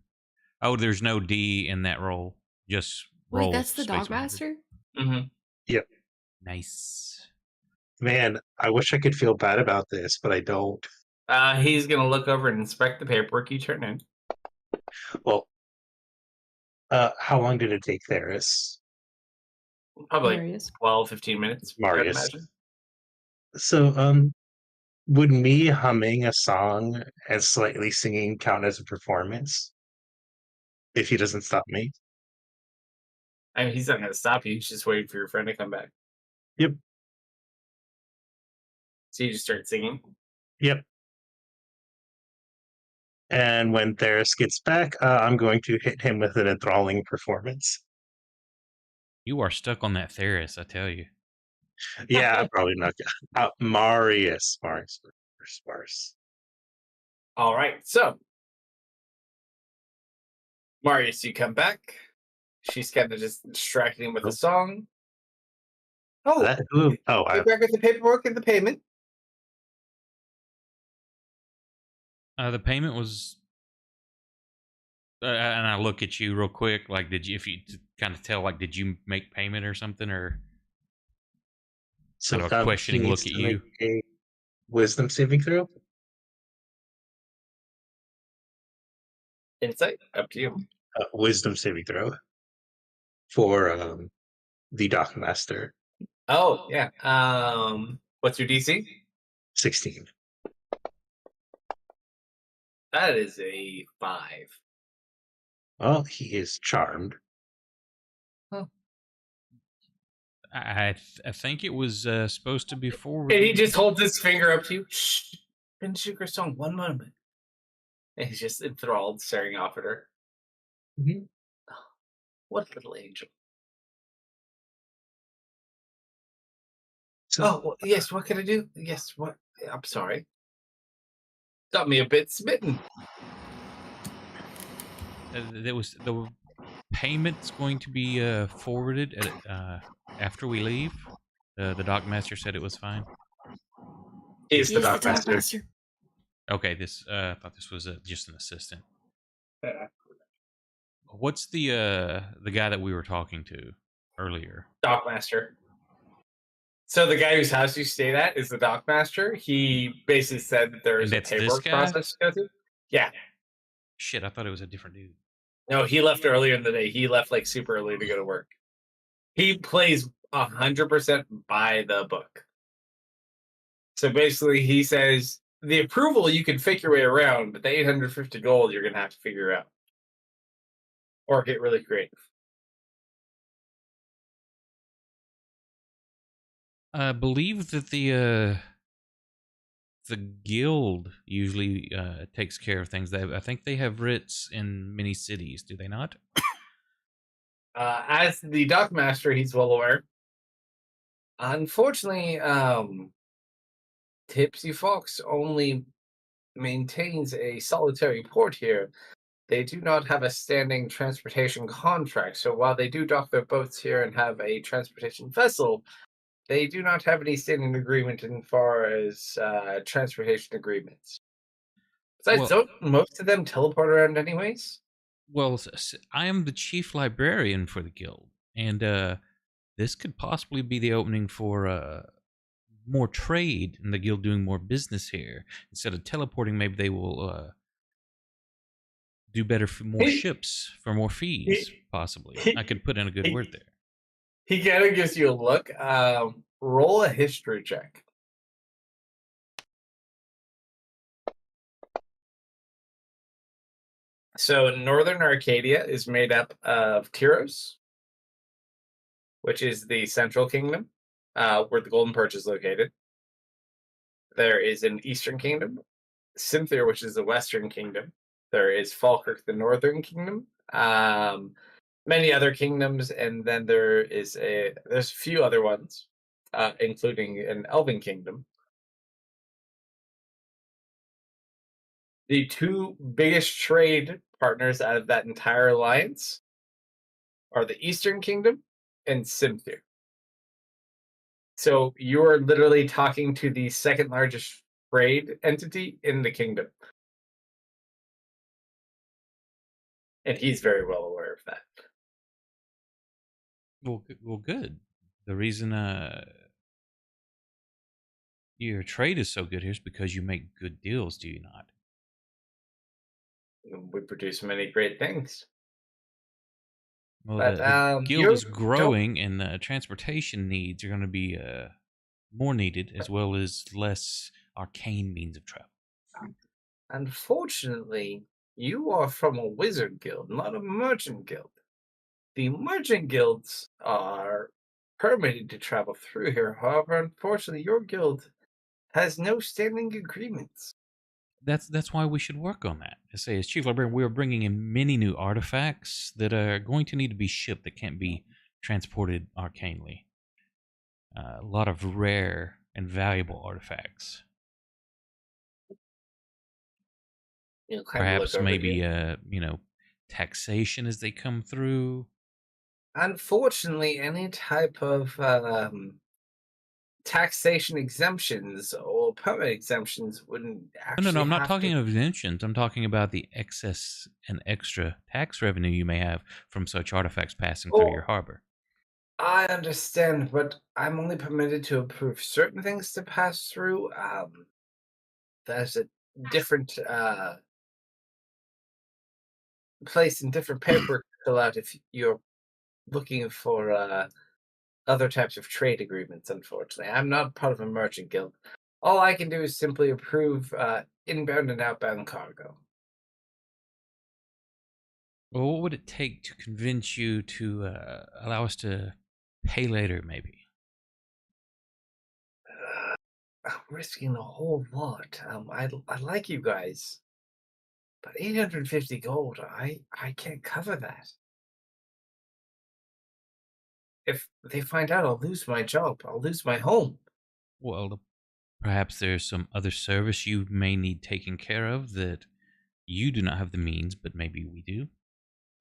Oh, there's no D in that roll. Just roll. Wait, that's the dog master? Mm-hmm. Yep. Nice. Man, I wish I could feel bad about this, but I don't. He's gonna look over and inspect the paperwork you turn in. Well, how long did it take Theris? Probably Marius. 12, 15 minutes. Marius. I'd imagine. So, would me humming a song and slightly singing count as a performance? If he doesn't stop me? I mean, he's not gonna stop you. He's just waiting for your friend to come back. Yep. So you just start singing? Yep. And when Theris gets back, I'm going to hit him with an enthralling performance. You are stuck on that Theris, I tell you. Yeah, I'm probably not. Marius. All right, so Marius, you come back. She's kind of just distracting him with a song. Back with the paperwork and the payment. The payment was, and I look at you real quick. Like, did you? If you kind of tell, like, did you make payment or something, or so kind of a questioning look at you? A wisdom saving throw. Insight, up to you. Wisdom saving throw for the dock master. Oh yeah. What's your DC? 16. That is a 5. Well, he is charmed. Oh. I think it was supposed to be forward. And he just holds his finger up to you. Shh. Finish your song 1 moment. And he's just enthralled, staring off at her. Mm-hmm. Oh, what a little angel. So, well, yes, what can I do? Yes, what? I'm sorry. Got me a bit smitten. There was the payment's going to be forwarded after we leave. The dock master said it was fine. He's the dock master. Okay, I thought this was just an assistant. Yeah. What's the guy that we were talking to earlier? Dock master. So the guy whose house you stayed at is the dock master. He basically said that there is a paperwork process to go through. Yeah. Shit, I thought it was a different dude. No, he left earlier in the day. He left like super early to go to work. He plays 100% by the book. So basically, he says the approval you can fake your way around, but the 850 gold you're gonna have to figure out, or get really creative. I believe that the guild usually takes care of things. I think they have writs in many cities, do they not? As the dock master, he's well aware. Unfortunately, Tipsy Fox only maintains a solitary port here. They do not have a standing transportation contract, so while they do dock their boats here and have a transportation vessel, they do not have any standing agreement in far as transportation agreements. Besides, don't most of them teleport around anyways? Well, I am the chief librarian for the guild, and this could possibly be the opening for more trade and the guild doing more business here. Instead of teleporting, maybe they will do better for more He- ships, for more fees, possibly. I could put in a good word there. He kind of gives you a look. Roll a history check. So Northern Arcadia is made up of Tyros, which is the central kingdom, where the Golden Perch is located. There is an Eastern Kingdom, Cynthia, which is the Western Kingdom. There is Falkirk, the Northern Kingdom. Many other kingdoms, and then there's a few other ones, including an Elven Kingdom. The two biggest trade partners out of that entire alliance are the Eastern Kingdom and Cynthia. So you're literally talking to the second largest trade entity in the kingdom. And he's very well aware of that. Well, good. The reason your trade is so good here is because you make good deals, do you not? We produce many great things. Well, But the guild you is growing, and the transportation needs are going to be more needed, as well as less arcane means of travel. Unfortunately, you are from a wizard guild, not a merchant guild. The merchant guilds are permitted to travel through here. However, unfortunately, your guild has no standing agreements. That's why we should work on that. I say, as chief librarian, we are bringing in many new artifacts that are going to need to be shipped that can't be transported arcanely. A lot of rare and valuable artifacts. You'll kind of look Perhaps over maybe here. taxation as they come through. Unfortunately, any type of taxation exemptions or permit exemptions wouldn't actually No, I'm not have talking to. of exemptions. I'm talking about the excess and extra tax revenue you may have from such artifacts passing through your Oh, harbor. I understand, but I'm only permitted to approve certain things to pass through. There's a different place and different paperwork to fill out if you're looking for other types of trade agreements. Unfortunately, I'm not part of a merchant guild. All I can do is simply approve inbound and outbound cargo. Well, what would it take to convince you to allow us to pay later, maybe? I'm risking a whole lot. I like you guys, but 850 gold, I can't cover that. If they find out, I'll lose my job. I'll lose my home. Well, perhaps there's some other service you may need taken care of that you do not have the means, but maybe we do.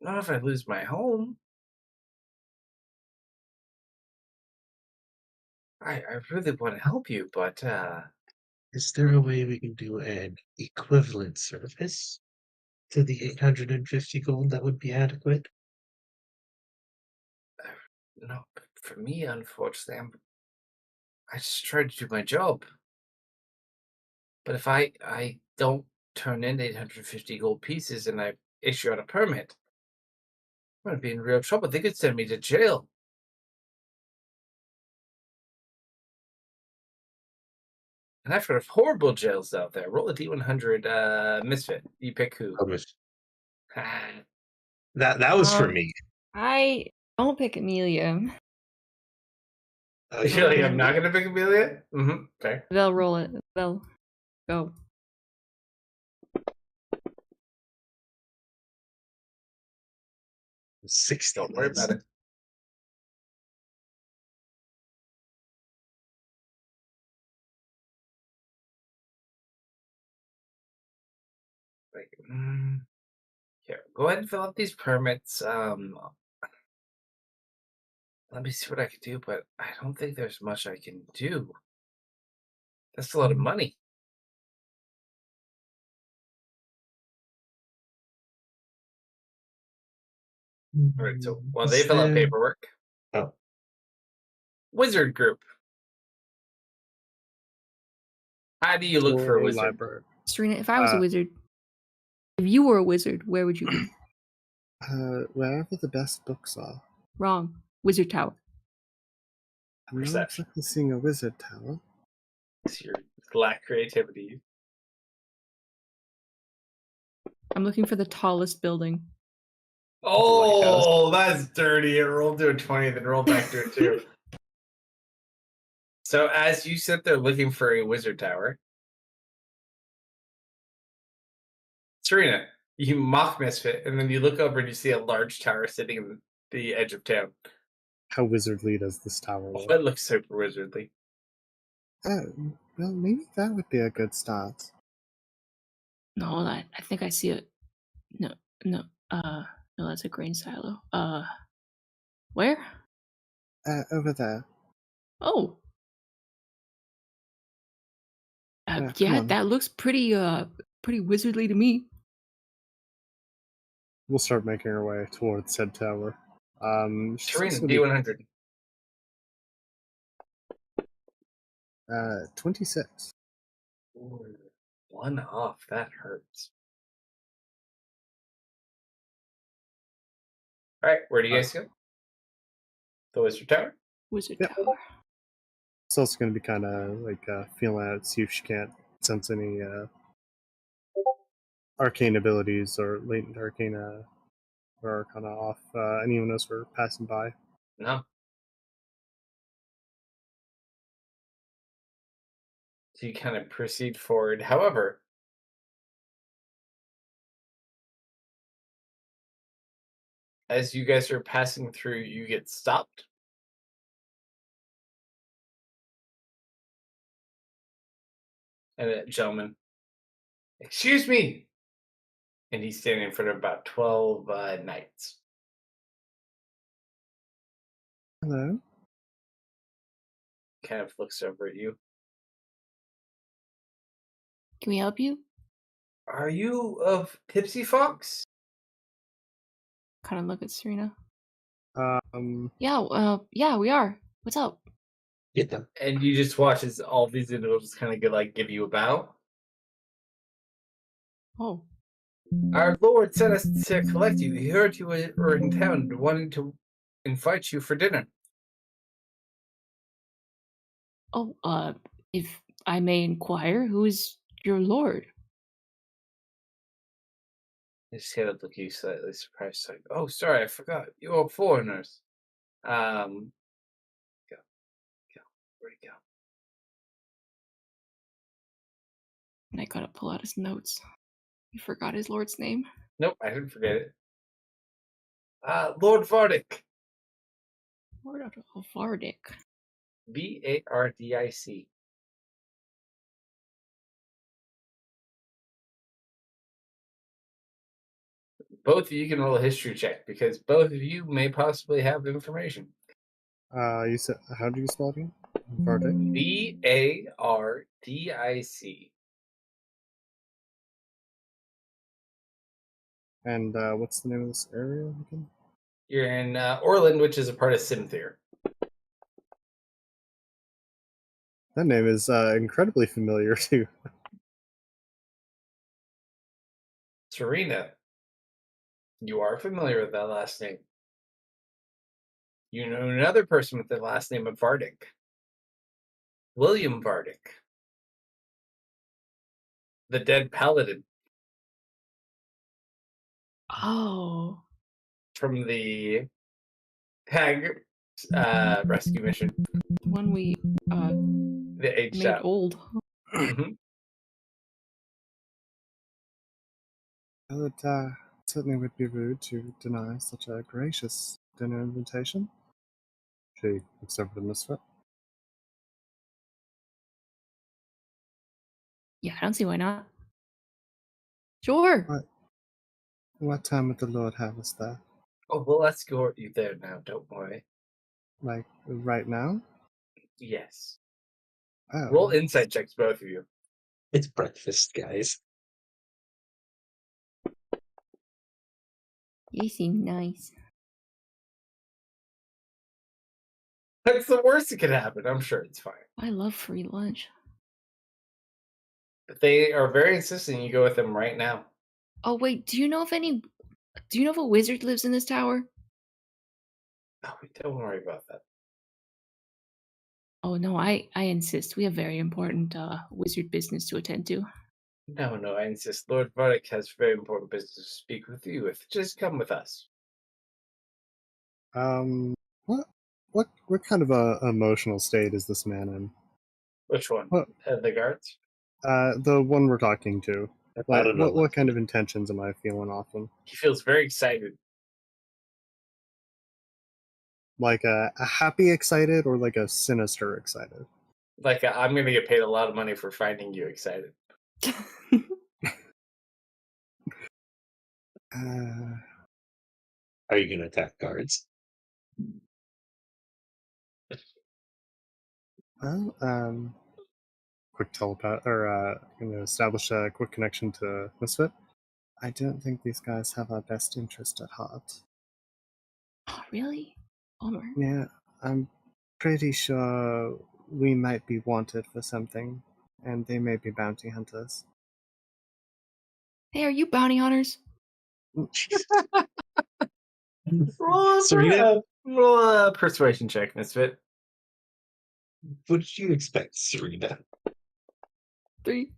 Not if I lose my home. I really want to help you, but Is there a way we can do an equivalent service to the 850 gold that would be adequate? no. For me, unfortunately, I just tried to do my job. But if I don't turn in 850 gold pieces and I issue out a permit, I'm going to be in real trouble. They could send me to jail. And I've heard of horrible jails out there. Roll a D100 misfit. You pick who. Oh, that was for me. I don't pick Amelia. Oh, You're like, yeah. I'm not going to pick Amelia? Mm-hmm. Okay. They'll roll it. They'll go. Don't worry about it. Like, here, go ahead and fill out these permits. Let me see what I can do, but I don't think there's much I can do. That's a lot of money. All right, so while they Is fill out there- paperwork, Oh, wizard group. How do you look for a Or wizard? library. Serena, if I was a Uh, wizard, If you were a wizard, where would you be? Wherever the best books are. Wrong. Wizard Tower. I'm not Perception. exactly seeing a wizard tower. It's your lack creativity. I'm looking for the tallest building. Oh, that's dirty. It rolled to a 20, then rolled back to a 2. So as you sit there looking for a wizard tower, Serena, you mock misfit, and then you look over and you see a large tower sitting in the edge of town. How wizardly does this tower Oh, look? it looks super wizardly. Oh, well, maybe that would be a good start. No, hold on. I think I see it. No, no, that's a grain silo. Where? Over there. Oh. Come Yeah, on. that looks pretty wizardly to me. We'll start making our way towards said tower. She's Serena, also gonna be- D100. 26. Ooh, 1 off. That hurts. All right, where do you guys go? The wizard tower? Wizard Yep. Tower. It's also going to be kind of like feeling out, see if she can't sense any arcane abilities or latent arcana or arcana off anyone else we're passing by. No. So you kind of proceed forward. However, as you guys are passing through, you get stopped. And a gentleman, excuse me. And he's standing in front of about 12 knights. Hello? Kind of looks over at you. Can we help you? Are you of Tipsy Fox? Kind of look at Serena. Yeah, we are. What's up? Get them. And you just watch as all these individuals kind of give you a bow. Oh. Our Lord sent us to collect you. He heard you were in town, wanting to invite you for dinner. Oh, if I may inquire, who is your lord? They just kind of look at you slightly surprised, like, oh, sorry, I forgot. You are foreigners. Go. Where'd he go? And I gotta pull out his notes. You forgot his lord's name? Nope, I didn't forget it. Lord Vardic. Lord of Vardic. Vardic. Both of you can roll a history check because both of you may possibly have information. You said, how do you spell it again? Vardic? Vardic. And what's the name of this area again? You're in Orland, which is a part of Simthir. That name is incredibly familiar too. Serena, you are familiar with that last name. You know another person with the last name of Vardic. William Vardic. The dead paladin Oh. from the Hag rescue mission. The one we The aged made out. old. Mhm. Well, it certainly would be rude to deny such a gracious dinner invitation. She looks over to Misfit. Yeah, I don't see why not. Sure. What time would the Lord have us there? Oh, well, let's go you there now. Don't worry. Like, right now? Yes. Oh. Roll insight checks, both of you. It's breakfast, guys. You seem nice. That's the worst that could happen. I'm sure it's fine. I love free lunch. But they are very insistent you go with them right now. Oh wait, do you know if a wizard lives in this tower? Oh, don't worry about that. Oh no, I insist. We have very important wizard business to attend to. No, I insist. Lord Varric has very important business to speak with you. Just come with us. What what kind of a emotional state is this man in? Which one? What The guards? the one we're talking to? I Like don't know. what kind of intentions am I feeling off him? He feels very excited. Like a happy excited or like a sinister excited? Like, I'm going to get paid a lot of money for finding you excited. Uh, Are you gonna attack guards? well, quick telepath or establish a quick connection to Misfit. I don't think these guys have our best interest at heart. Oh, really? Bummer. Yeah, I'm pretty sure we might be wanted for something, and they may be bounty hunters. Hey, are you bounty hunters? Jesus. Roll Serena, a persuasion check, Misfit. what did you expect, Serena? 3.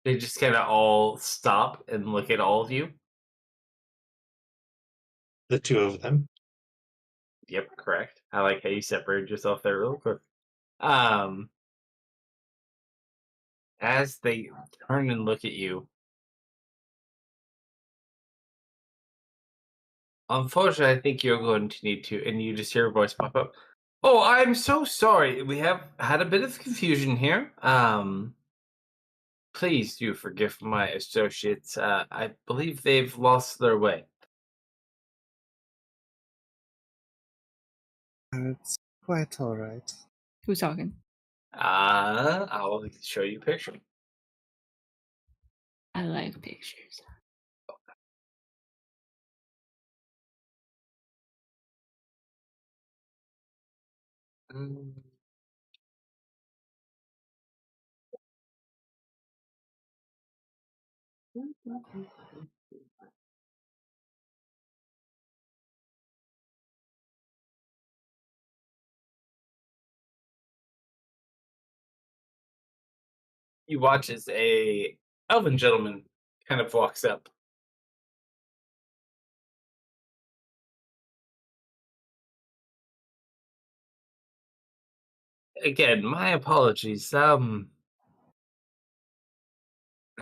They just kind of all stop and look at all of you. The two of them. Yep, correct. I like how you separated yourself there real quick. Um, as they turn and look at you, unfortunately, I think you're going to need to, and you just hear a voice pop up. Oh, I'm so sorry. We have had a bit of confusion here. Please do forgive my associates. I believe they've lost their way. It's quite alright. Who's talking? I'll show you a picture. I like pictures. Mm. You watch as a elven gentleman kind of walks up. Again, my apologies. I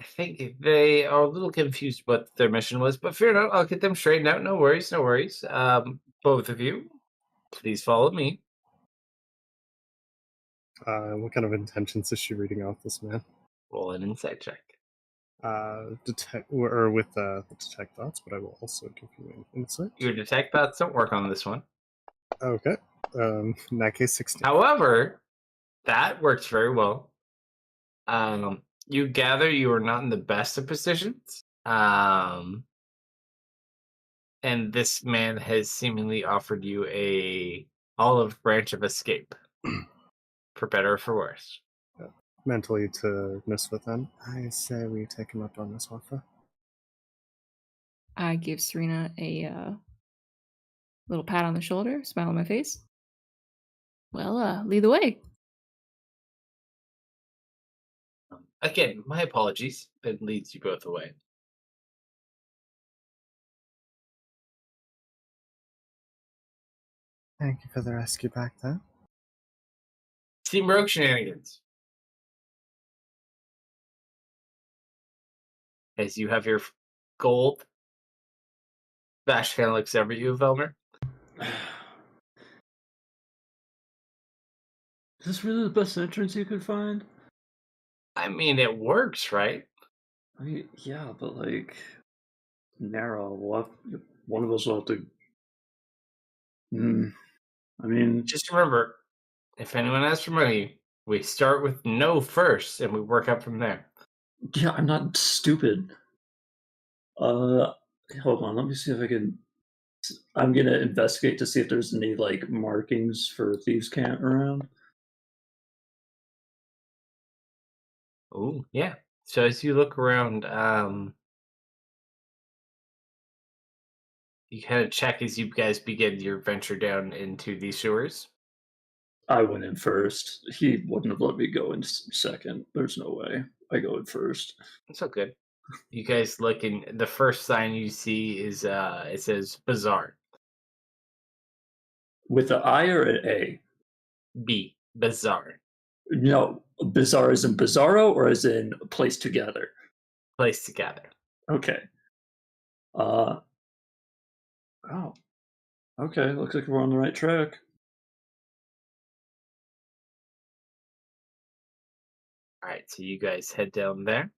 think they are a little confused what their mission was, but fear not, I'll get them straightened out. No worries, no worries. Both of you, please follow me. What kind of intentions is she reading off this man? Roll an insight check. Detect or with the detect thoughts, but I will also give you an insight. Your detect thoughts don't work on this one. Okay. In that case, 16. However, that works very well. You gather you are not in the best of positions. And this man has seemingly offered you a olive branch of escape. For better or for worse. Mentally to Misfit then. I say we take him up on this offer. I give Serena a little pat on the shoulder, smile on my face. Well, lead the way. Again, my apologies. That leads you both away. Thank you for the rescue back there. Team Rogue shenanigans. As you have your gold, Vash kind of looks over at you, Velmer. Is this really the best entrance you could find? I mean, it works, right? I mean, yeah, but like narrow. One of us will have to. I mean, Just remember, if anyone asks for money, we start with no first, and we work up from there. yeah, I'm not stupid. Hold on. Let me see if I can. I'm gonna investigate to see if there's any like markings for thieves' cant around. Oh, yeah. So as you look around, you kind of check as you guys begin your venture down into these sewers. I went in first. He wouldn't have let me go in second. There's no way. I go in first. It's all good. You guys look, and the first sign you see is it says bazaar. With an I or an A? B, bazaar. No, bizarre as in bizarro or as in place together? Place together. Okay. Oh. Okay, looks like we're on the right track. All right, so you guys head down there.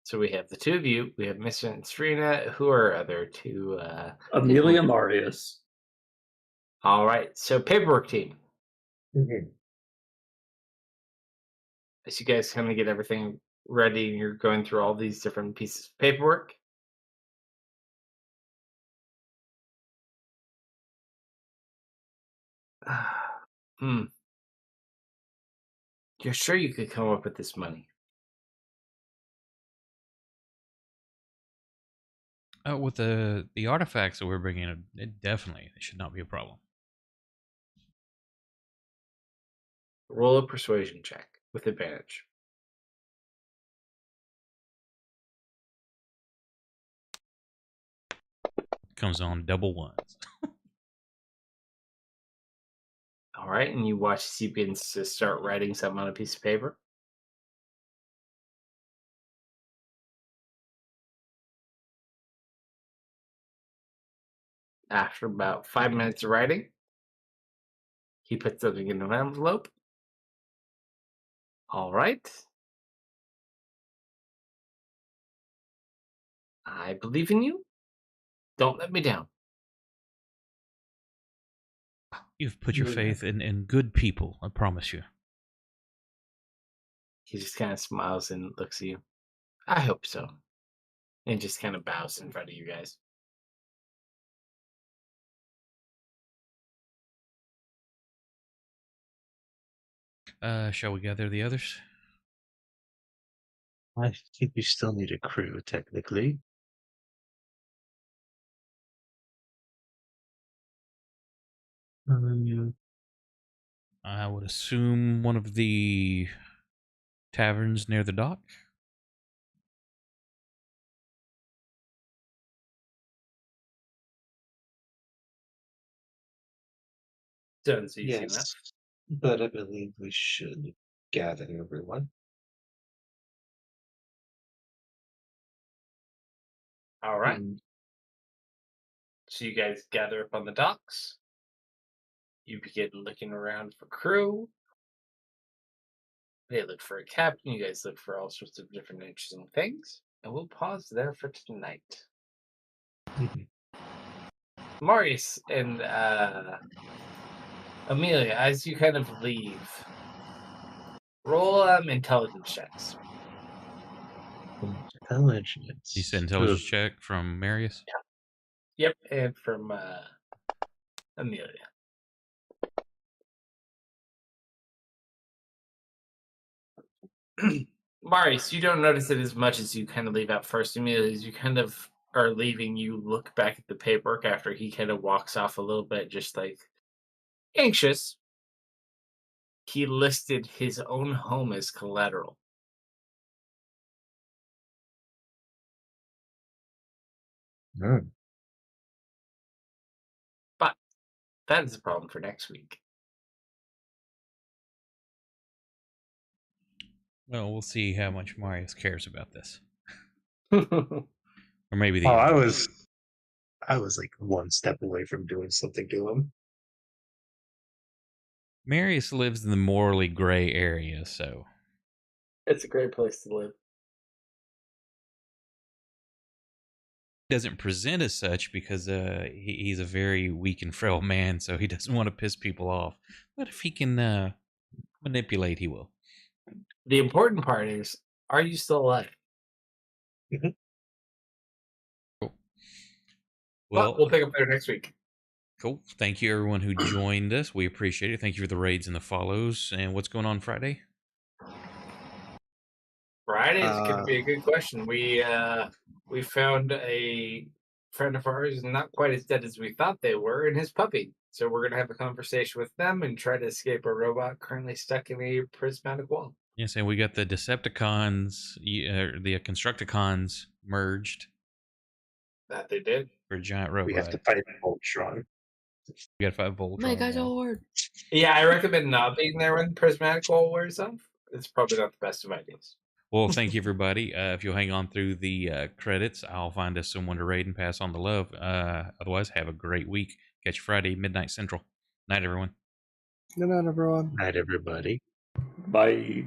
So we have the two of you. We have Mr. and Serena. Who are our other two? Amelia Marius. All right, so paperwork team. Mhm. As you guys kind of get everything ready and you're going through all these different pieces of paperwork. Hmm. You're sure you could come up with this money? With the artifacts that we're bringing in, it definitely should not be a problem. Roll a persuasion check with advantage. Comes on double ones. All right, and you watch as he begins to start writing something on a piece of paper. After about 5 minutes of writing, he puts something in an envelope. All right. I believe in you. Don't let me down. You've put your Yeah. faith in good people, I promise you. He just kind of smiles and looks at you. I hope so. And just kind of bows in front of you guys. Shall we gather the others? I think we still need a crew, technically. I would assume one of the taverns near the dock. Sounds easy enough. Yes, but I believe we should gather everyone. All right. Mm. So you guys gather up on the docks. You begin looking around for crew. They look for a captain. You guys look for all sorts of different interesting things. And we'll pause there for tonight. Mhm. Marius and Amelia, as you kind of leave, roll intelligence checks. Intelligence. You said intelligence check from Marius? Yep, and from Amelia. Marius, you don't notice it as much as you kind of leave out first. Amelia, as you kind of are leaving, you look back at the paperwork after he kind of walks off a little bit, just like anxious. He listed his own home as collateral. Mm. But that is a problem for next week. Well, we'll see how much Marius cares about this. All Or maybe the Oh, others. I was like one step away from doing something to him. Marius lives in the morally gray area, so It's a great place to live. he doesn't present as such because he's a very weak and frail man, so he doesn't want to piss people off. But if he can manipulate, he will. The important part is, are you still alive? Cool. Well, Well, we'll pick up there next week. Cool. Thank you, everyone who joined us. We appreciate it. Thank you for the raids and the follows. And what's going on Friday? Fridays could be a good question. We found a friend of ours not quite as dead as we thought they were, and his puppy. So we're gonna have a conversation with them and try to escape a robot currently stuck in a prismatic wall. Yes, and we got the Decepticons, the Constructicons merged That they did. for a giant robot. We have to fight Voltron. We got 5 Voltron. Megazord. Yeah, I recommend not being there when the prismatic wall wears off. It's probably not the best of ideas. Well, thank you, everybody. If you'll hang on through the credits, I'll find us someone to raid and pass on the love. Otherwise, have a great week. Catch you Friday, midnight Central. Night, everyone. Good night, everyone. Night, everybody. Bye.